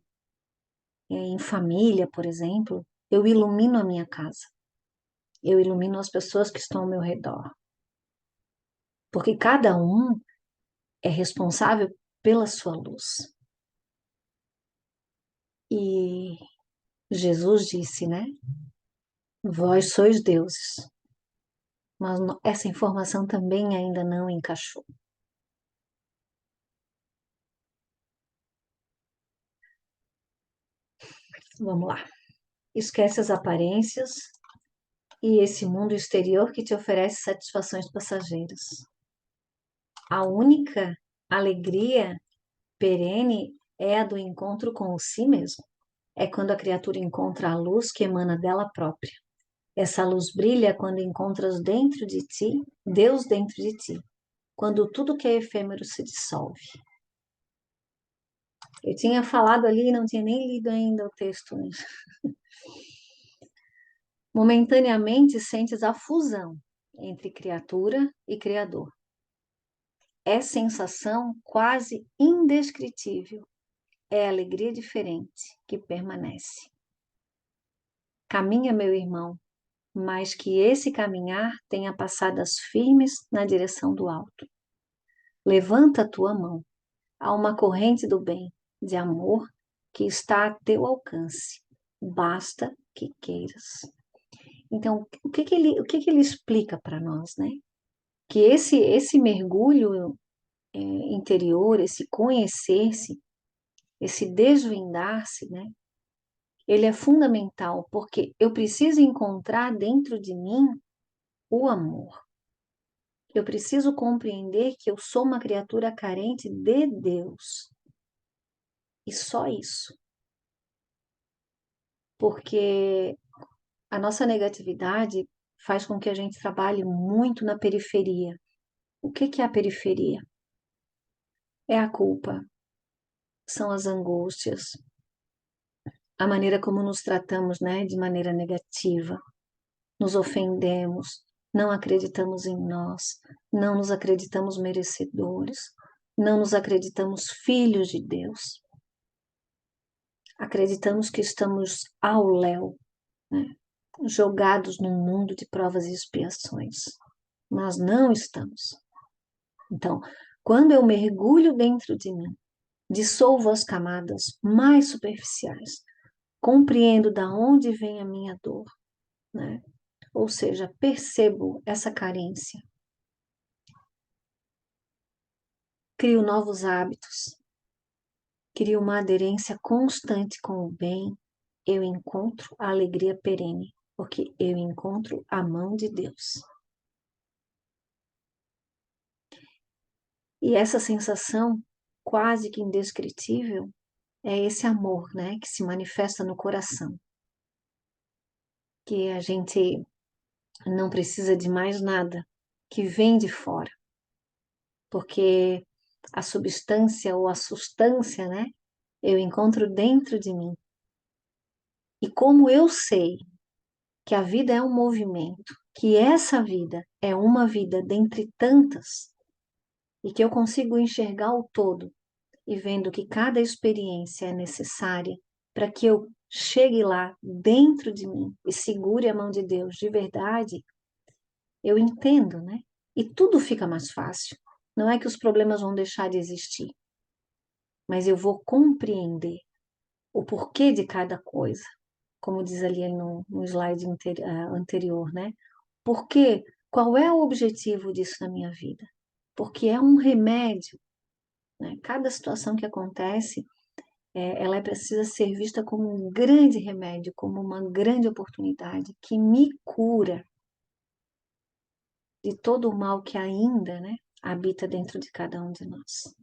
em família, por exemplo, eu ilumino a minha casa. Eu ilumino as pessoas que estão ao meu redor. Porque cada um é responsável pela sua luz. E Jesus disse, né? Vós sois deuses. Mas essa informação também ainda não encaixou. Vamos lá. Esquece as aparências e esse mundo exterior que te oferece satisfações passageiras. A única alegria perene é a do encontro com o si mesmo. É quando a criatura encontra a luz que emana dela própria. Essa luz brilha quando encontras dentro de ti, Deus dentro de ti, quando tudo que é efêmero se dissolve. Eu tinha falado ali e não tinha nem lido ainda o texto, né? Momentaneamente sentes a fusão entre criatura e criador. É sensação quase indescritível. É alegria diferente que permanece. Caminha, meu irmão, mas que esse caminhar tenha passadas firmes na direção do alto. Levanta a tua mão. Há uma corrente do bem, de amor, que está a teu alcance. Basta que queiras. Então, o que que ele explica para nós, né? Que esse mergulho interior, esse conhecer-se, esse desvendar-se, né? Ele é fundamental porque eu preciso encontrar dentro de mim o amor. Eu preciso compreender que eu sou uma criatura carente de Deus. E só isso. Porque a nossa negatividade faz com que a gente trabalhe muito na periferia. O que é a periferia? É a culpa, são as angústias, a maneira como nos tratamos, né, de maneira negativa, nos ofendemos, não acreditamos em nós, não nos acreditamos merecedores, não nos acreditamos filhos de Deus. Acreditamos que estamos ao léu, né, jogados num mundo de provas e expiações, mas não estamos. Então, quando eu mergulho dentro de mim, dissolvo as camadas mais superficiais, compreendo da onde vem a minha dor, né? Ou seja, percebo essa carência, crio novos hábitos, crio uma aderência constante com o bem, eu encontro a alegria perene, porque eu encontro a mão de Deus. E essa sensação quase que indescritível é esse amor, né, que se manifesta no coração. Que a gente não precisa de mais nada, que vem de fora. Porque a substância ou a sustância, né, eu encontro dentro de mim. E como eu sei que a vida é um movimento, que essa vida é uma vida dentre tantas, e que eu consigo enxergar o todo, e vendo que cada experiência é necessária para que eu chegue lá dentro de mim e segure a mão de Deus de verdade, eu entendo, né? E tudo fica mais fácil. Não é que os problemas vão deixar de existir, mas eu vou compreender o porquê de cada coisa, como diz ali no slide anterior, né? Por quê? Qual é o objetivo disso na minha vida? Porque é um remédio, né? Cada situação que acontece, ela precisa ser vista como um grande remédio, como uma grande oportunidade que me cura de todo o mal que ainda, né, habita dentro de cada um de nós.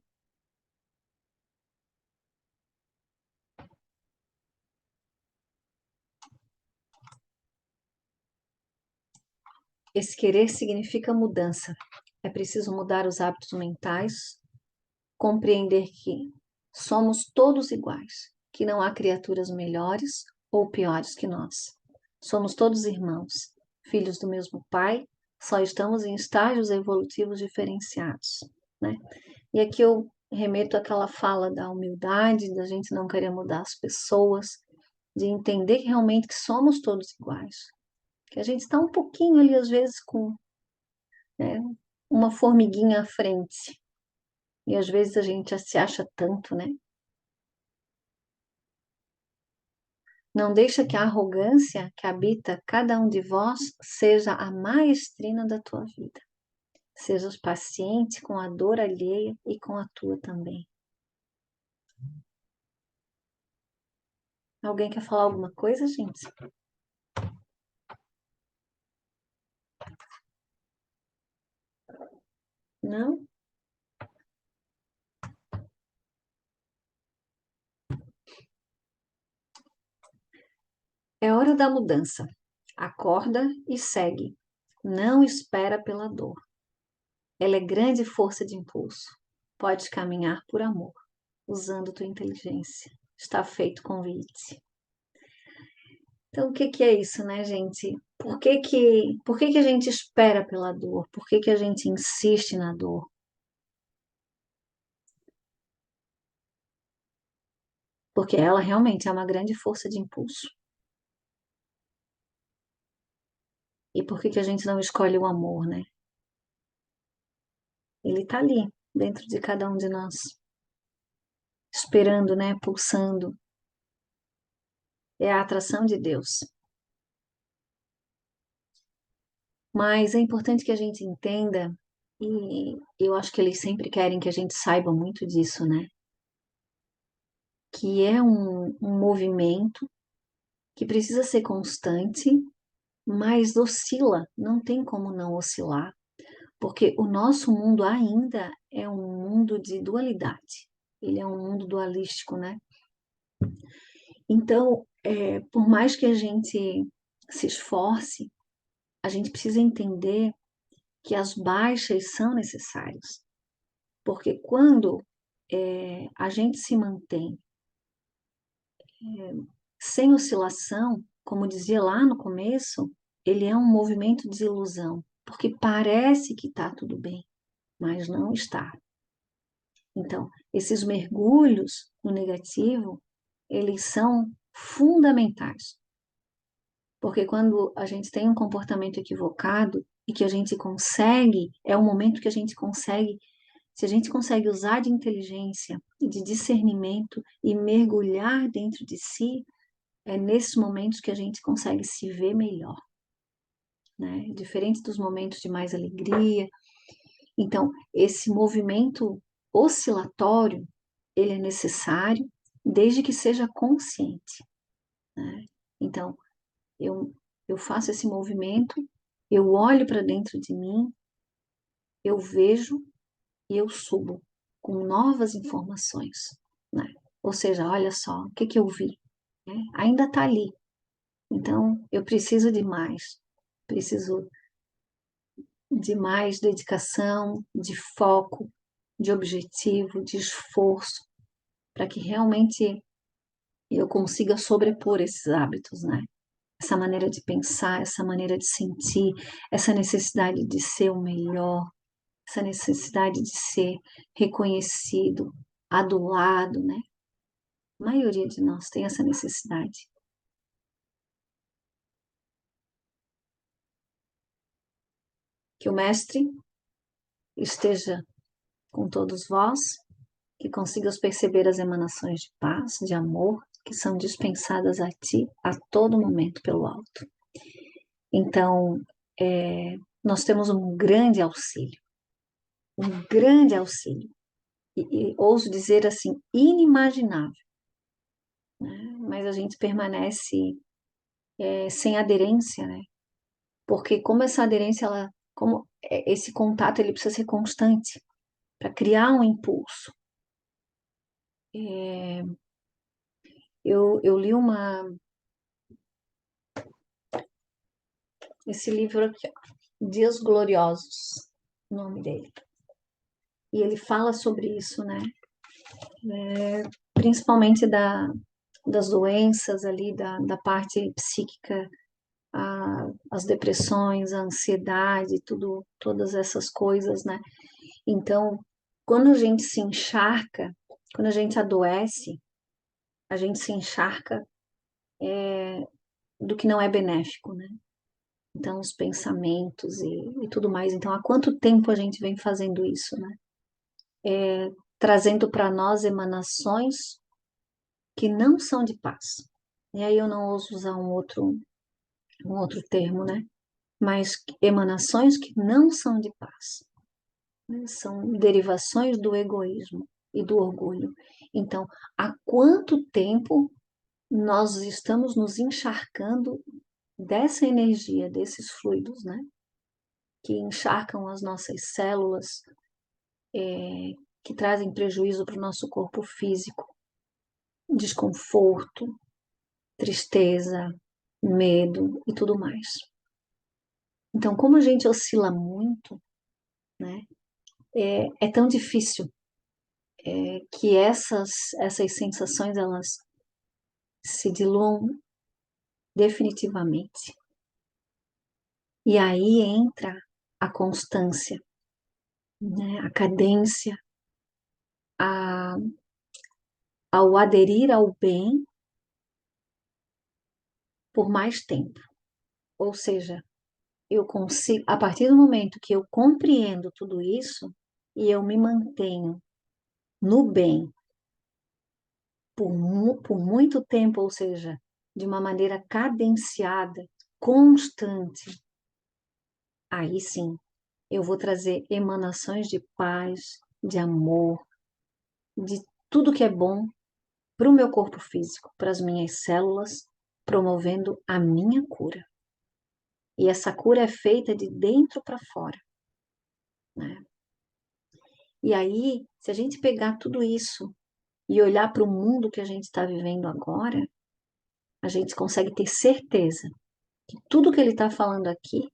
esse querer significa mudança. É preciso mudar os hábitos mentais, compreender que somos todos iguais, que não há criaturas melhores ou piores que nós. Somos todos irmãos, filhos do mesmo Pai, só estamos em estágios evolutivos diferenciados, né? E aqui eu remeto àquela fala da humildade, da gente não querer mudar as pessoas, de entender realmente que somos todos iguais, que a gente está um pouquinho ali, às vezes, com, né, uma formiguinha à frente, e às vezes a gente se acha tanto, né? Não deixa que a arrogância que habita cada um de vós seja a maestrina da tua vida. Sejas paciente com a dor alheia e com a tua também. Alguém quer falar alguma coisa, gente? Não? É hora da mudança. Acorda e segue. Não espera pela dor. Ela é grande força de impulso. Pode caminhar por amor, usando tua inteligência. Está feito o convite. Então, o que que é isso, né, gente? Por que que a gente espera pela dor? Por que que a gente insiste na dor? Porque ela realmente é uma grande força de impulso. E por que que a gente não escolhe o amor, né? Ele está ali, dentro de cada um de nós, esperando, né, pulsando. É a atração de Deus. Mas é importante que a gente entenda, e eu acho que eles sempre querem que a gente saiba muito disso, né? Que é um movimento que precisa ser constante, mas oscila, não tem como não oscilar, porque o nosso mundo ainda é um mundo de dualidade, ele é um mundo dualístico, né? Então, por mais que a gente se esforce, a gente precisa entender que as baixas são necessárias, porque quando a gente se mantém sem oscilação, como dizia lá no começo, ele é um movimento de ilusão, porque parece que está tudo bem, mas não está. Então, esses mergulhos no negativo, eles são fundamentais, porque quando a gente tem um comportamento equivocado e que a gente consegue, é o momento que a gente consegue, se a gente consegue usar de inteligência e de discernimento e mergulhar dentro de si, é nesses momentos que a gente consegue se ver melhor, né? Diferente dos momentos de mais alegria. Então, esse movimento oscilatório, ele é necessário desde que seja consciente, né? Então, eu faço esse movimento, eu olho para dentro de mim, eu vejo e eu subo com novas informações, né? Ou seja, olha só, o que que eu vi, né? Ainda está ali. Então, eu preciso de mais. Preciso de mais dedicação, de foco, de objetivo, de esforço, para que realmente eu consiga sobrepor esses hábitos, né? Essa maneira de pensar, essa maneira de sentir, essa necessidade de ser o melhor, essa necessidade de ser reconhecido, adulado, né? A maioria de nós tem essa necessidade. Que o Mestre esteja com todos vós, que consigas perceber as emanações de paz, de amor, que são dispensadas a ti a todo momento pelo alto. Então, nós temos um grande auxílio, e ouso dizer assim, inimaginável, né? Mas a gente permanece sem aderência, né? Porque como essa aderência, esse contato, ele precisa ser constante para criar um impulso. Eu li esse livro aqui, ó, Dias Gloriosos, o nome dele. E ele fala sobre isso, né? Principalmente das doenças ali, da parte psíquica, as depressões, a ansiedade, todas essas coisas, né? Então, quando a gente se encharca, quando a gente adoece, a gente se encharca do que não é benéfico, né? Então, os pensamentos e tudo mais. Então, há quanto tempo a gente vem fazendo isso, né? Trazendo para nós emanações que não são de paz. E aí eu não ouso usar um outro termo, né? Mas emanações que não são de paz, né? São derivações do egoísmo e do orgulho. Então, há quanto tempo nós estamos nos encharcando dessa energia, desses fluidos, né? Que encharcam as nossas células, que trazem prejuízo para o nosso corpo físico, desconforto, tristeza, medo e tudo mais. Então, como a gente oscila muito, né? É tão difícil que essas sensações elas se diluam definitivamente. E aí entra a constância, né? A cadência, a, ao aderir ao bem por mais tempo. Ou seja, eu consigo, a partir do momento que eu compreendo tudo isso e eu me mantenho no bem por muito tempo, ou seja, de uma maneira cadenciada, constante, aí sim eu vou trazer emanações de paz, de amor, de tudo que é bom para o meu corpo físico, para as minhas células, promovendo a minha cura. E essa cura é feita de dentro para fora, né? E aí, se a gente pegar tudo isso e olhar para o mundo que a gente está vivendo agora, a gente consegue ter certeza que tudo que ele está falando aqui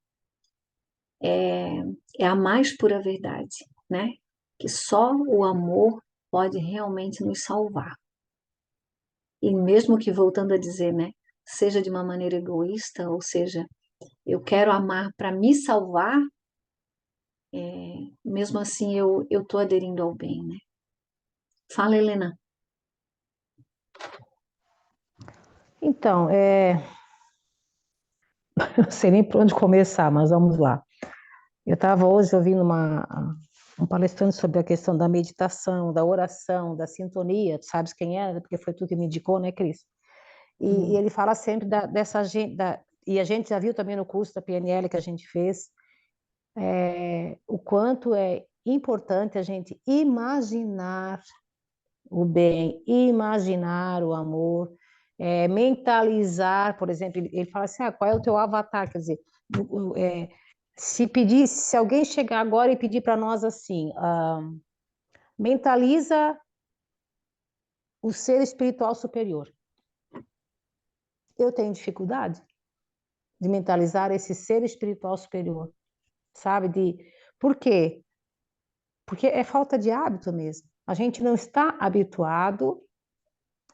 é a mais pura verdade, né? Que só o amor pode realmente nos salvar. E mesmo que, voltando a dizer, né? Seja de uma maneira egoísta, ou seja, eu quero amar para me salvar, mesmo assim eu estou aderindo ao bem, né? Fala, Helena. Então, não sei nem por onde começar, mas vamos lá. Eu estava hoje ouvindo um palestrante sobre a questão da meditação, da oração, da sintonia, tu sabes quem era? Porque foi tu que me indicou, né, Cris? E ele fala sempre dessa gente, e a gente já viu também no curso da PNL que a gente fez, o quanto é importante a gente imaginar o bem, imaginar o amor, mentalizar, por exemplo, ele fala assim, qual é o teu avatar? Quer dizer, se alguém chegar agora e pedir para nós assim, mentaliza o ser espiritual superior. Eu tenho dificuldade de mentalizar esse ser espiritual superior, sabe? Por quê? Porque é falta de hábito mesmo. A gente não está habituado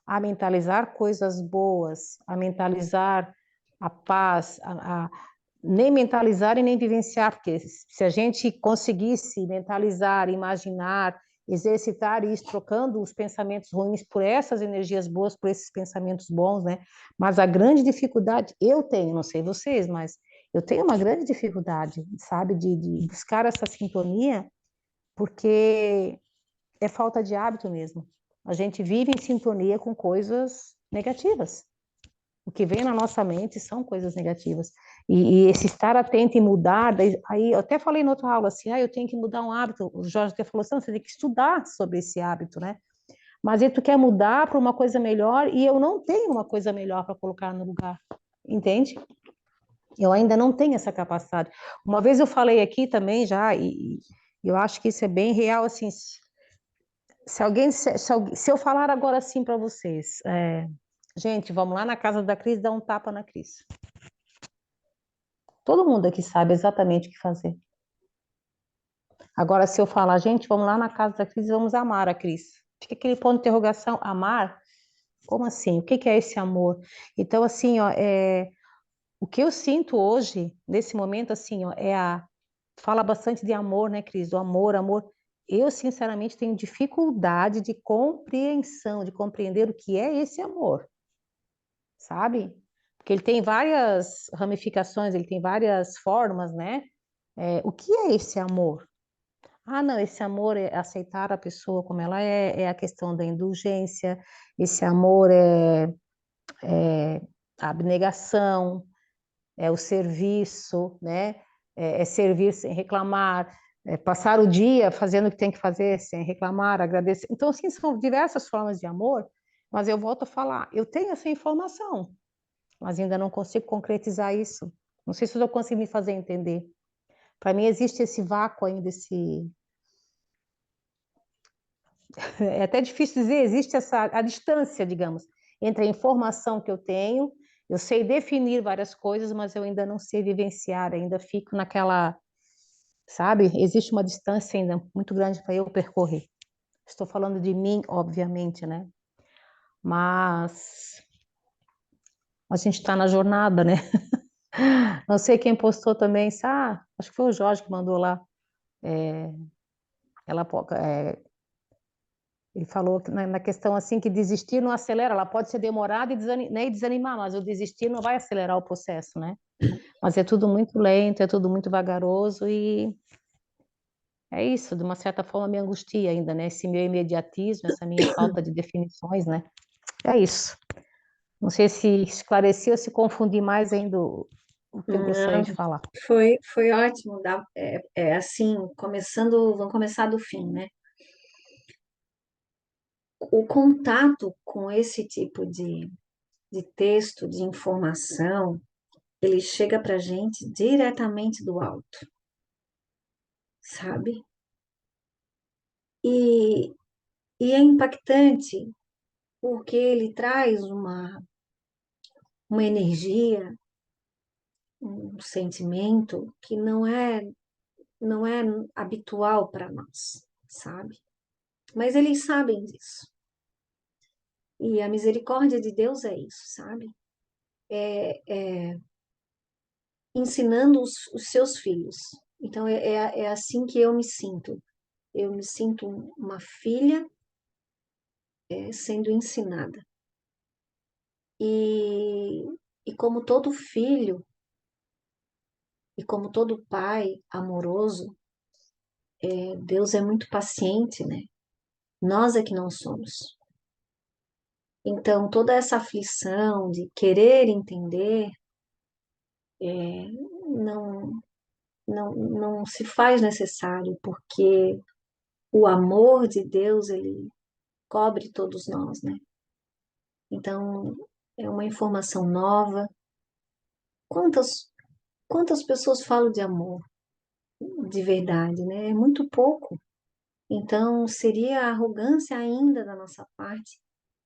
a mentalizar coisas boas, a mentalizar a paz, nem mentalizar e nem vivenciar, porque se a gente conseguisse mentalizar, imaginar, exercitar isso, trocando os pensamentos ruins por essas energias boas, por esses pensamentos bons, né? Mas a grande dificuldade, eu tenho, não sei vocês, mas eu tenho uma grande dificuldade, sabe, de buscar essa sintonia, porque é falta de hábito mesmo. A gente vive em sintonia com coisas negativas. O que vem na nossa mente são coisas negativas. E esse estar atento e mudar, aí eu até falei em outra aula assim, eu tenho que mudar um hábito. O Jorge até falou assim, você tem que estudar sobre esse hábito, né? Mas aí tu quer mudar para uma coisa melhor e eu não tenho uma coisa melhor para colocar no lugar, entende? Eu ainda não tenho essa capacidade. Uma vez eu falei aqui também já, e eu acho que isso é bem real, assim, se eu falar agora assim para vocês, gente, vamos lá na casa da Cris dar um tapa na Cris. Todo mundo aqui sabe exatamente o que fazer. Agora, se eu falar, gente, vamos lá na casa da Cris e vamos amar a Cris. Fica aquele ponto de interrogação, amar? Como assim? O que que é esse amor? Então, assim, ó, o que eu sinto hoje, nesse momento, assim, ó, fala bastante de amor, né, Cris? Do amor, amor. Eu, sinceramente, tenho dificuldade de compreensão, de compreender o que é esse amor, sabe? Porque ele tem várias ramificações, ele tem várias formas, né? O que é esse amor? Ah, não, esse amor é aceitar a pessoa como ela é a questão da indulgência, esse amor é a abnegação, é o serviço, né? É servir sem reclamar, é passar o dia fazendo o que tem que fazer sem reclamar, agradecer. Então, assim, são diversas formas de amor, mas eu volto a falar, eu tenho essa informação, mas ainda não consigo concretizar isso. Não sei se eu consigo me fazer entender. Para mim existe esse vácuo ainda, é até difícil dizer, existe a distância, digamos, entre a informação que eu sei definir várias coisas, mas eu ainda não sei vivenciar, ainda fico naquela, sabe? Existe uma distância ainda muito grande para eu percorrer. Estou falando de mim, obviamente, né? Mas a gente está na jornada, né? Não sei quem postou também, acho que foi o Jorge que mandou lá. É, ela, Ele falou que na questão assim que desistir não acelera, ela pode ser demorada e desanimar, mas o desistir não vai acelerar o processo, né? Mas é tudo muito lento, é tudo muito vagaroso e é isso, de uma certa forma me angustia ainda, né? Esse meu imediatismo, essa minha falta de definições, né? É isso. Não sei se esclareci ou se confundi mais ainda o que eu gostaria Não, de falar. foi ótimo. Assim, vamos começar do fim, né? O contato com esse tipo de texto, de informação, ele chega para a gente diretamente do alto, sabe? E, e é impactante porque ele traz uma energia, um sentimento que não é habitual para nós, sabe? Mas eles sabem disso. E a misericórdia de Deus é isso, sabe? É ensinando os seus filhos. Então é assim que eu me sinto. Eu me sinto uma filha sendo ensinada. E, e como todo filho, e como todo pai amoroso, Deus é muito paciente, né? Nós é que não somos. Então, toda essa aflição de querer entender não, não se faz necessário, porque o amor de Deus, ele cobre todos nós, né? Então, é uma informação nova. Quantas, quantas pessoas falam de amor de verdade, né? É muito pouco. Então, seria arrogância ainda da nossa parte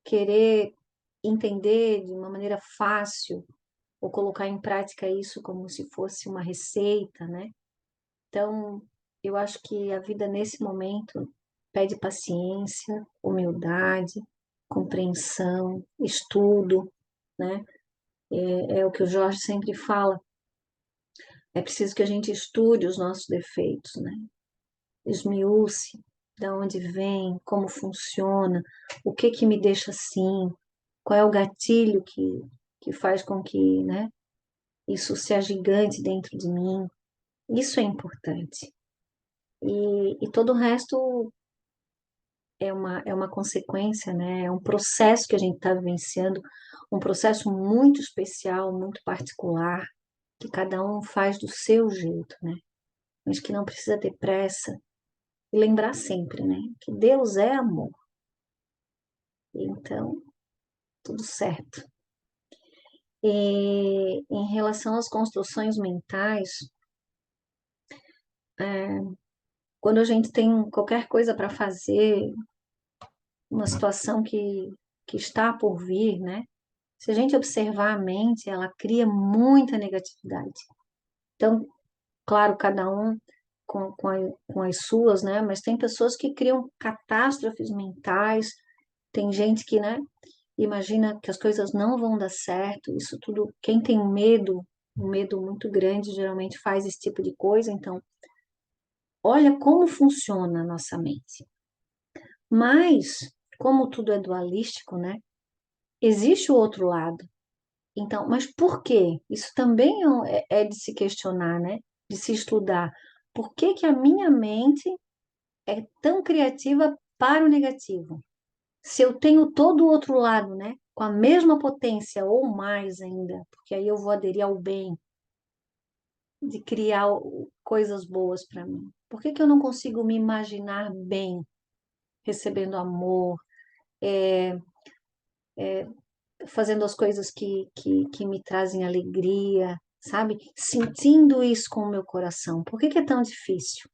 querer entender de uma maneira fácil ou colocar em prática isso como se fosse uma receita, né? Então, eu acho que a vida nesse momento pede paciência, humildade, compreensão, estudo, né? É o que o Jorge sempre fala. É preciso que a gente estude os nossos defeitos, né? Esmiúce de onde vem, como funciona, o que que me deixa assim, qual é o gatilho que faz com que, né, isso se agigante dentro de mim. Isso é importante. E todo o resto é uma consequência, né? É um processo que a gente está vivenciando, um processo muito especial, muito particular, que cada um faz do seu jeito, né? Mas que não precisa ter pressa. E lembrar sempre, né? Que Deus é amor. Então, tudo certo. E em relação às construções mentais, quando a gente tem qualquer coisa para fazer, uma situação que está por vir, né? Se a gente observar a mente, ela cria muita negatividade. Então, claro, cada um com as suas, né? Mas tem pessoas que criam catástrofes mentais, tem gente que, né, imagina que as coisas não vão dar certo, isso tudo, quem tem medo, um medo muito grande, geralmente faz esse tipo de coisa, então, olha como funciona a nossa mente. Mas, como tudo é dualístico, né, existe o outro lado. Então, mas por quê? Isso também é de se questionar, né, de se estudar. Por que que a minha mente é tão criativa para o negativo? Se eu tenho todo o outro lado, né, com a mesma potência ou mais ainda, porque aí eu vou aderir ao bem, de criar coisas boas para mim. Por que que eu não consigo me imaginar bem, recebendo amor, fazendo as coisas que me trazem alegria, sabe? Sentindo isso com o meu coração. Por que que é tão difícil?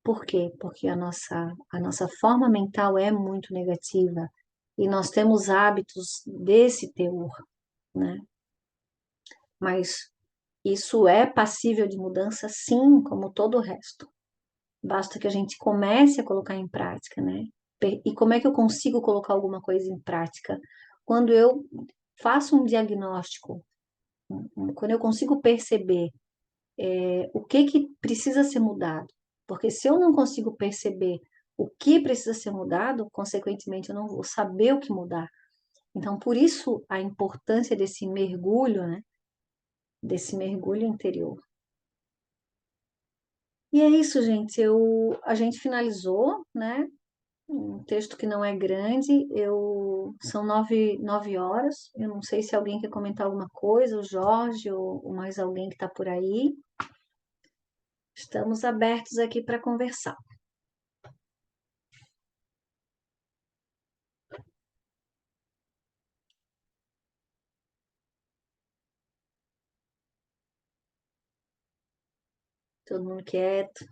Por quê? Porque a nossa forma mental é muito negativa e nós temos hábitos desse teor, né? Mas isso é passível de mudança, sim, como todo o resto. Basta que a gente comece a colocar em prática, né? E como é que eu consigo colocar alguma coisa em prática? Quando eu faço um diagnóstico, quando eu consigo perceber o que precisa ser mudado. Porque se eu não consigo perceber o que precisa ser mudado, consequentemente eu não vou saber o que mudar. Então, por isso a importância desse mergulho, né? Desse mergulho interior. E é isso, gente. A gente finalizou, né? Um texto que não é grande. São 9 horas. Eu não sei se alguém quer comentar alguma coisa, o Jorge ou mais alguém que está por aí. Estamos abertos aqui para conversar. Todo mundo quieto.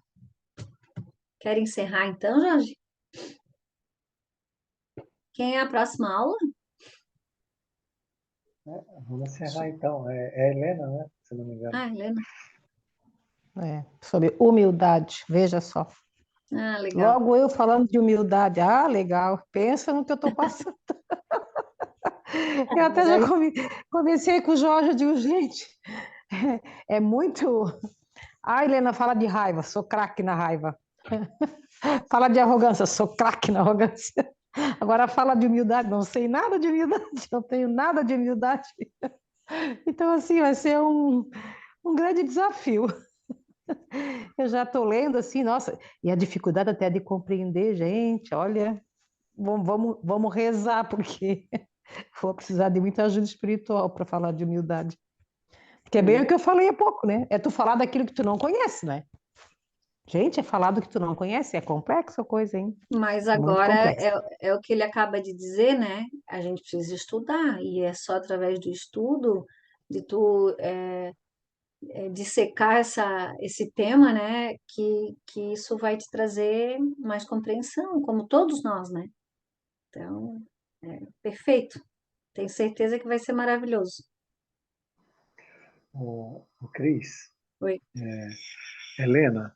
Quer encerrar então, Jorge? Quem é a próxima aula? Vamos encerrar então. É Helena, né? Se não me engano. Ah, Helena. Sobre humildade, veja só. Ah, legal. Logo eu falando de humildade, legal, pensa no que eu estou passando. Eu até Mas já aí, comecei com o Jorge, eu digo, gente, é muito... Helena, fala de raiva, sou craque na raiva. Fala de arrogância, sou craque na arrogância. Agora fala de humildade, não sei nada de humildade, não tenho nada de humildade. Então, assim, vai ser um grande desafio. Eu já estou lendo assim, nossa, e a dificuldade até de compreender, gente, olha, vamos rezar, porque vou precisar de muita ajuda espiritual para falar de humildade. Que é bem o que eu falei há pouco, né? É tu falar daquilo que tu não conhece, né? Gente, é falar do que tu não conhece, é complexo a coisa, hein? mas Muito agora complexo. é o que ele acaba de dizer, né? A gente precisa estudar, e é só através do estudo de tu dissecar esse tema, né? Que isso vai te trazer mais compreensão, como todos nós, né? Então, perfeito. Tenho certeza que vai ser maravilhoso. O Cris, Oi. Helena,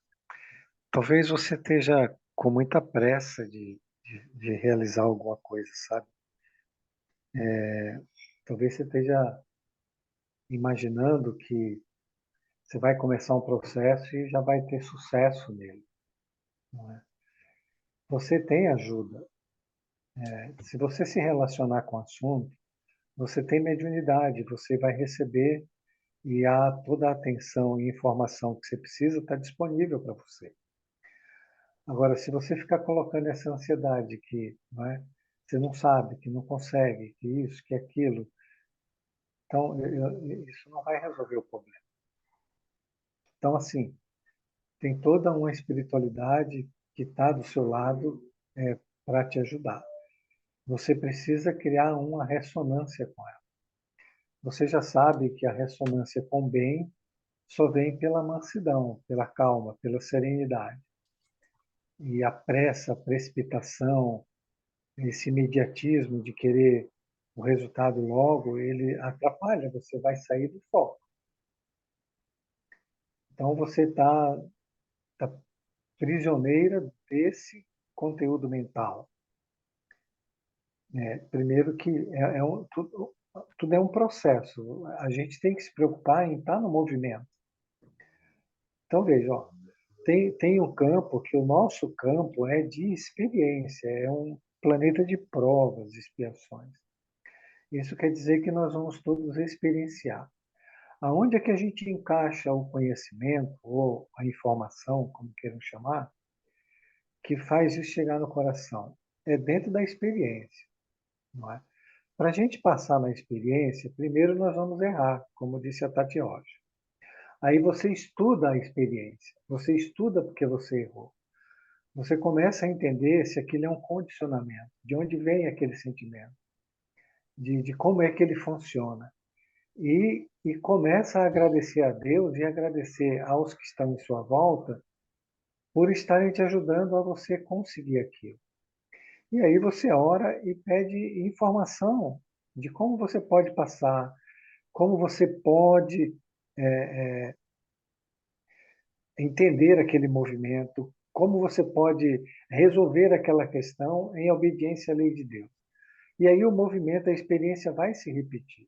talvez você esteja com muita pressa de realizar alguma coisa, sabe? Talvez você esteja imaginando que você vai começar um processo e já vai ter sucesso nele, não é? Você tem ajuda. Se você se relacionar com o assunto, você tem mediunidade, você vai receber e toda a atenção e informação que você precisa está disponível para você. Agora, se você ficar colocando essa ansiedade que, não é, você não sabe, que não consegue, que isso, que aquilo, então isso não vai resolver o problema. Então, assim, tem toda uma espiritualidade que está do seu lado para te ajudar. Você precisa criar uma ressonância com ela. Você já sabe que a ressonância com o bem só vem pela mansidão, pela calma, pela serenidade. E a pressa, a precipitação, esse imediatismo de querer o resultado logo, ele atrapalha, você vai sair do foco. Então você está prisioneira desse conteúdo mental. Primeiro que tudo é um processo. A gente tem que se preocupar em estar no movimento. Então veja, ó, tem um campo que o nosso campo é de experiência, é um planeta de provas, expiações. Isso quer dizer que nós vamos todos experienciar. Aonde é que a gente encaixa o conhecimento ou a informação, como queiram chamar, que faz isso chegar no coração? É dentro da experiência, não é? Para a gente passar na experiência, primeiro nós vamos errar, como disse a Tati Rocha. Aí você estuda a experiência, você estuda porque você errou. Você começa a entender se aquilo é um condicionamento, de onde vem aquele sentimento, de como é que ele funciona. E começa a agradecer a Deus e agradecer aos que estão em sua volta por estarem te ajudando a você conseguir aquilo. E aí você ora e pede informação de como você pode passar, como você pode entender aquele movimento, como você pode resolver aquela questão em obediência à lei de Deus. E aí o movimento, a experiência vai se repetir.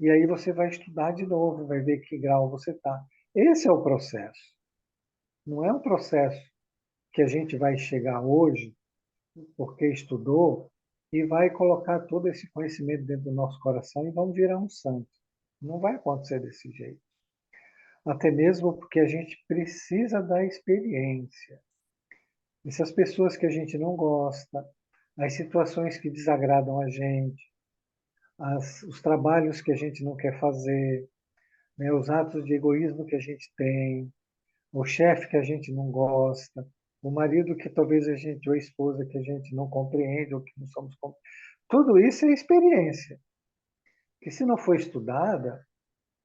E aí você vai estudar de novo, vai ver que grau você está. Esse é o processo. Não é um processo que a gente vai chegar hoje, porque estudou, e vai colocar todo esse conhecimento dentro do nosso coração e vamos virar um santo. Não vai acontecer desse jeito. Até mesmo porque a gente precisa da experiência. Essas pessoas que a gente não gosta, as situações que desagradam a gente, os trabalhos que a gente não quer fazer, né, os atos de egoísmo que a gente tem, o chefe que a gente não gosta, o marido que talvez a gente, ou a esposa que a gente não compreende, ou que não somos. Tudo isso é experiência. Que se não for estudada,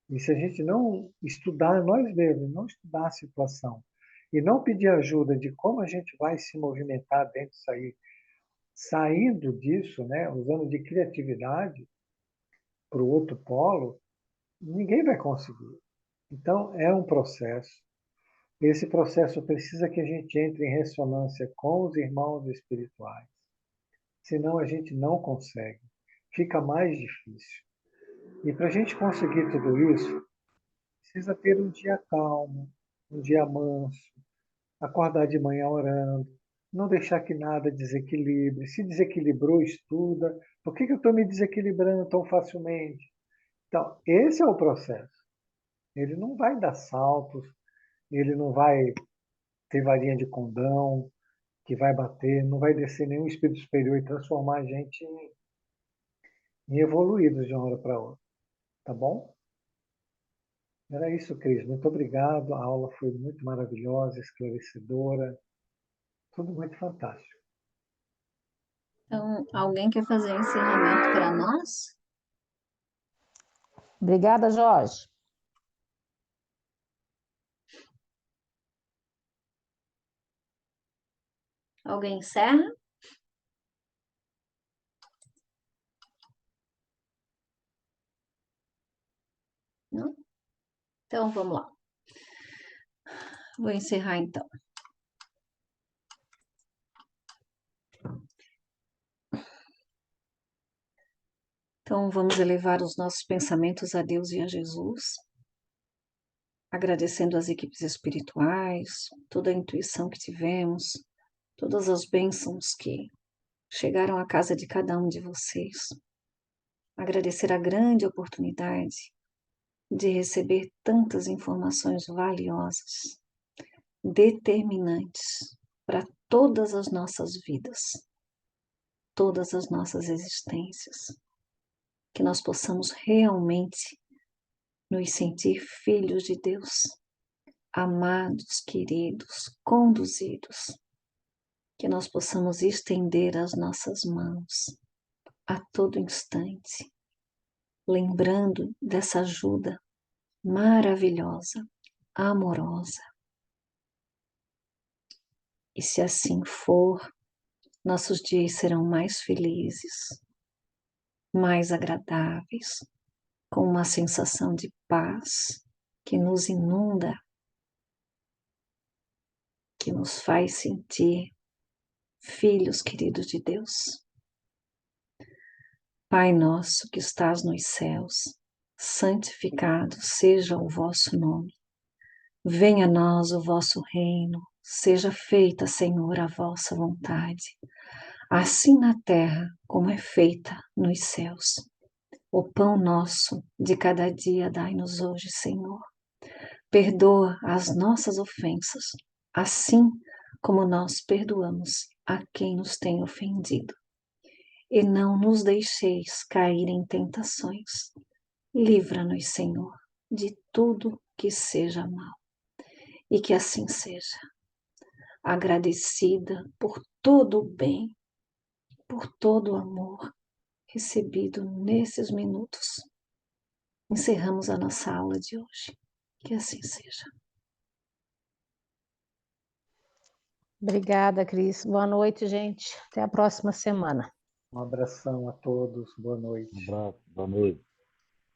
e se a gente não estudar nós mesmos, não estudar a situação, e não pedir ajuda de como a gente vai se movimentar dentro disso aí, saindo disso, né, usando de criatividade para o outro polo, ninguém vai conseguir. Então, é um processo. Esse processo precisa que a gente entre em ressonância com os irmãos espirituais. Senão a gente não consegue. Fica mais difícil. E para a gente conseguir tudo isso, precisa ter um dia calmo, um dia manso, acordar de manhã orando, não deixar que nada desequilibre. Se desequilibrou, estuda. Por que eu estou me desequilibrando tão facilmente? Então, esse é o processo. Ele não vai dar saltos, ele não vai ter varinha de condão, que vai bater, não vai descer nenhum espírito superior e transformar a gente em evoluídos de uma hora para outra. Tá bom? Era isso, Cris. Muito obrigado. A aula foi muito maravilhosa, esclarecedora. Tudo muito fantástico. Então, alguém quer fazer um encerramento para nós? Obrigada, Jorge. Alguém encerra? Não? Então, vamos lá. Vou encerrar, então. Então, vamos elevar os nossos pensamentos a Deus e a Jesus, agradecendo as equipes espirituais, toda a intuição que tivemos, todas as bênçãos que chegaram à casa de cada um de vocês. Agradecer a grande oportunidade de receber tantas informações valiosas, determinantes para todas as nossas vidas, todas as nossas existências. Que nós possamos realmente nos sentir filhos de Deus, amados, queridos, conduzidos. Que nós possamos estender as nossas mãos a todo instante, lembrando dessa ajuda maravilhosa, amorosa. E se assim for, nossos dias serão mais felizes, mais agradáveis, com uma sensação de paz que nos inunda que nos faz sentir filhos queridos de Deus. Pai nosso que estás nos céus, santificado seja o vosso nome. Venha a nós o vosso reino, seja feita, Senhor, a vossa vontade, assim na terra como é feita nos céus. O pão nosso de cada dia dai-nos hoje, Senhor. Perdoa as nossas ofensas, assim como nós perdoamos a quem nos tem ofendido. E não nos deixeis cair em tentações. Livra-nos, Senhor, de tudo que seja mal. E que assim seja. Agradecida por todo o bem, por todo o amor recebido nesses minutos. Encerramos a nossa aula de hoje. Que assim seja. Obrigada, Cris. Boa noite, gente. Até a próxima semana. Um abração a todos, boa noite. Um abraço, boa noite.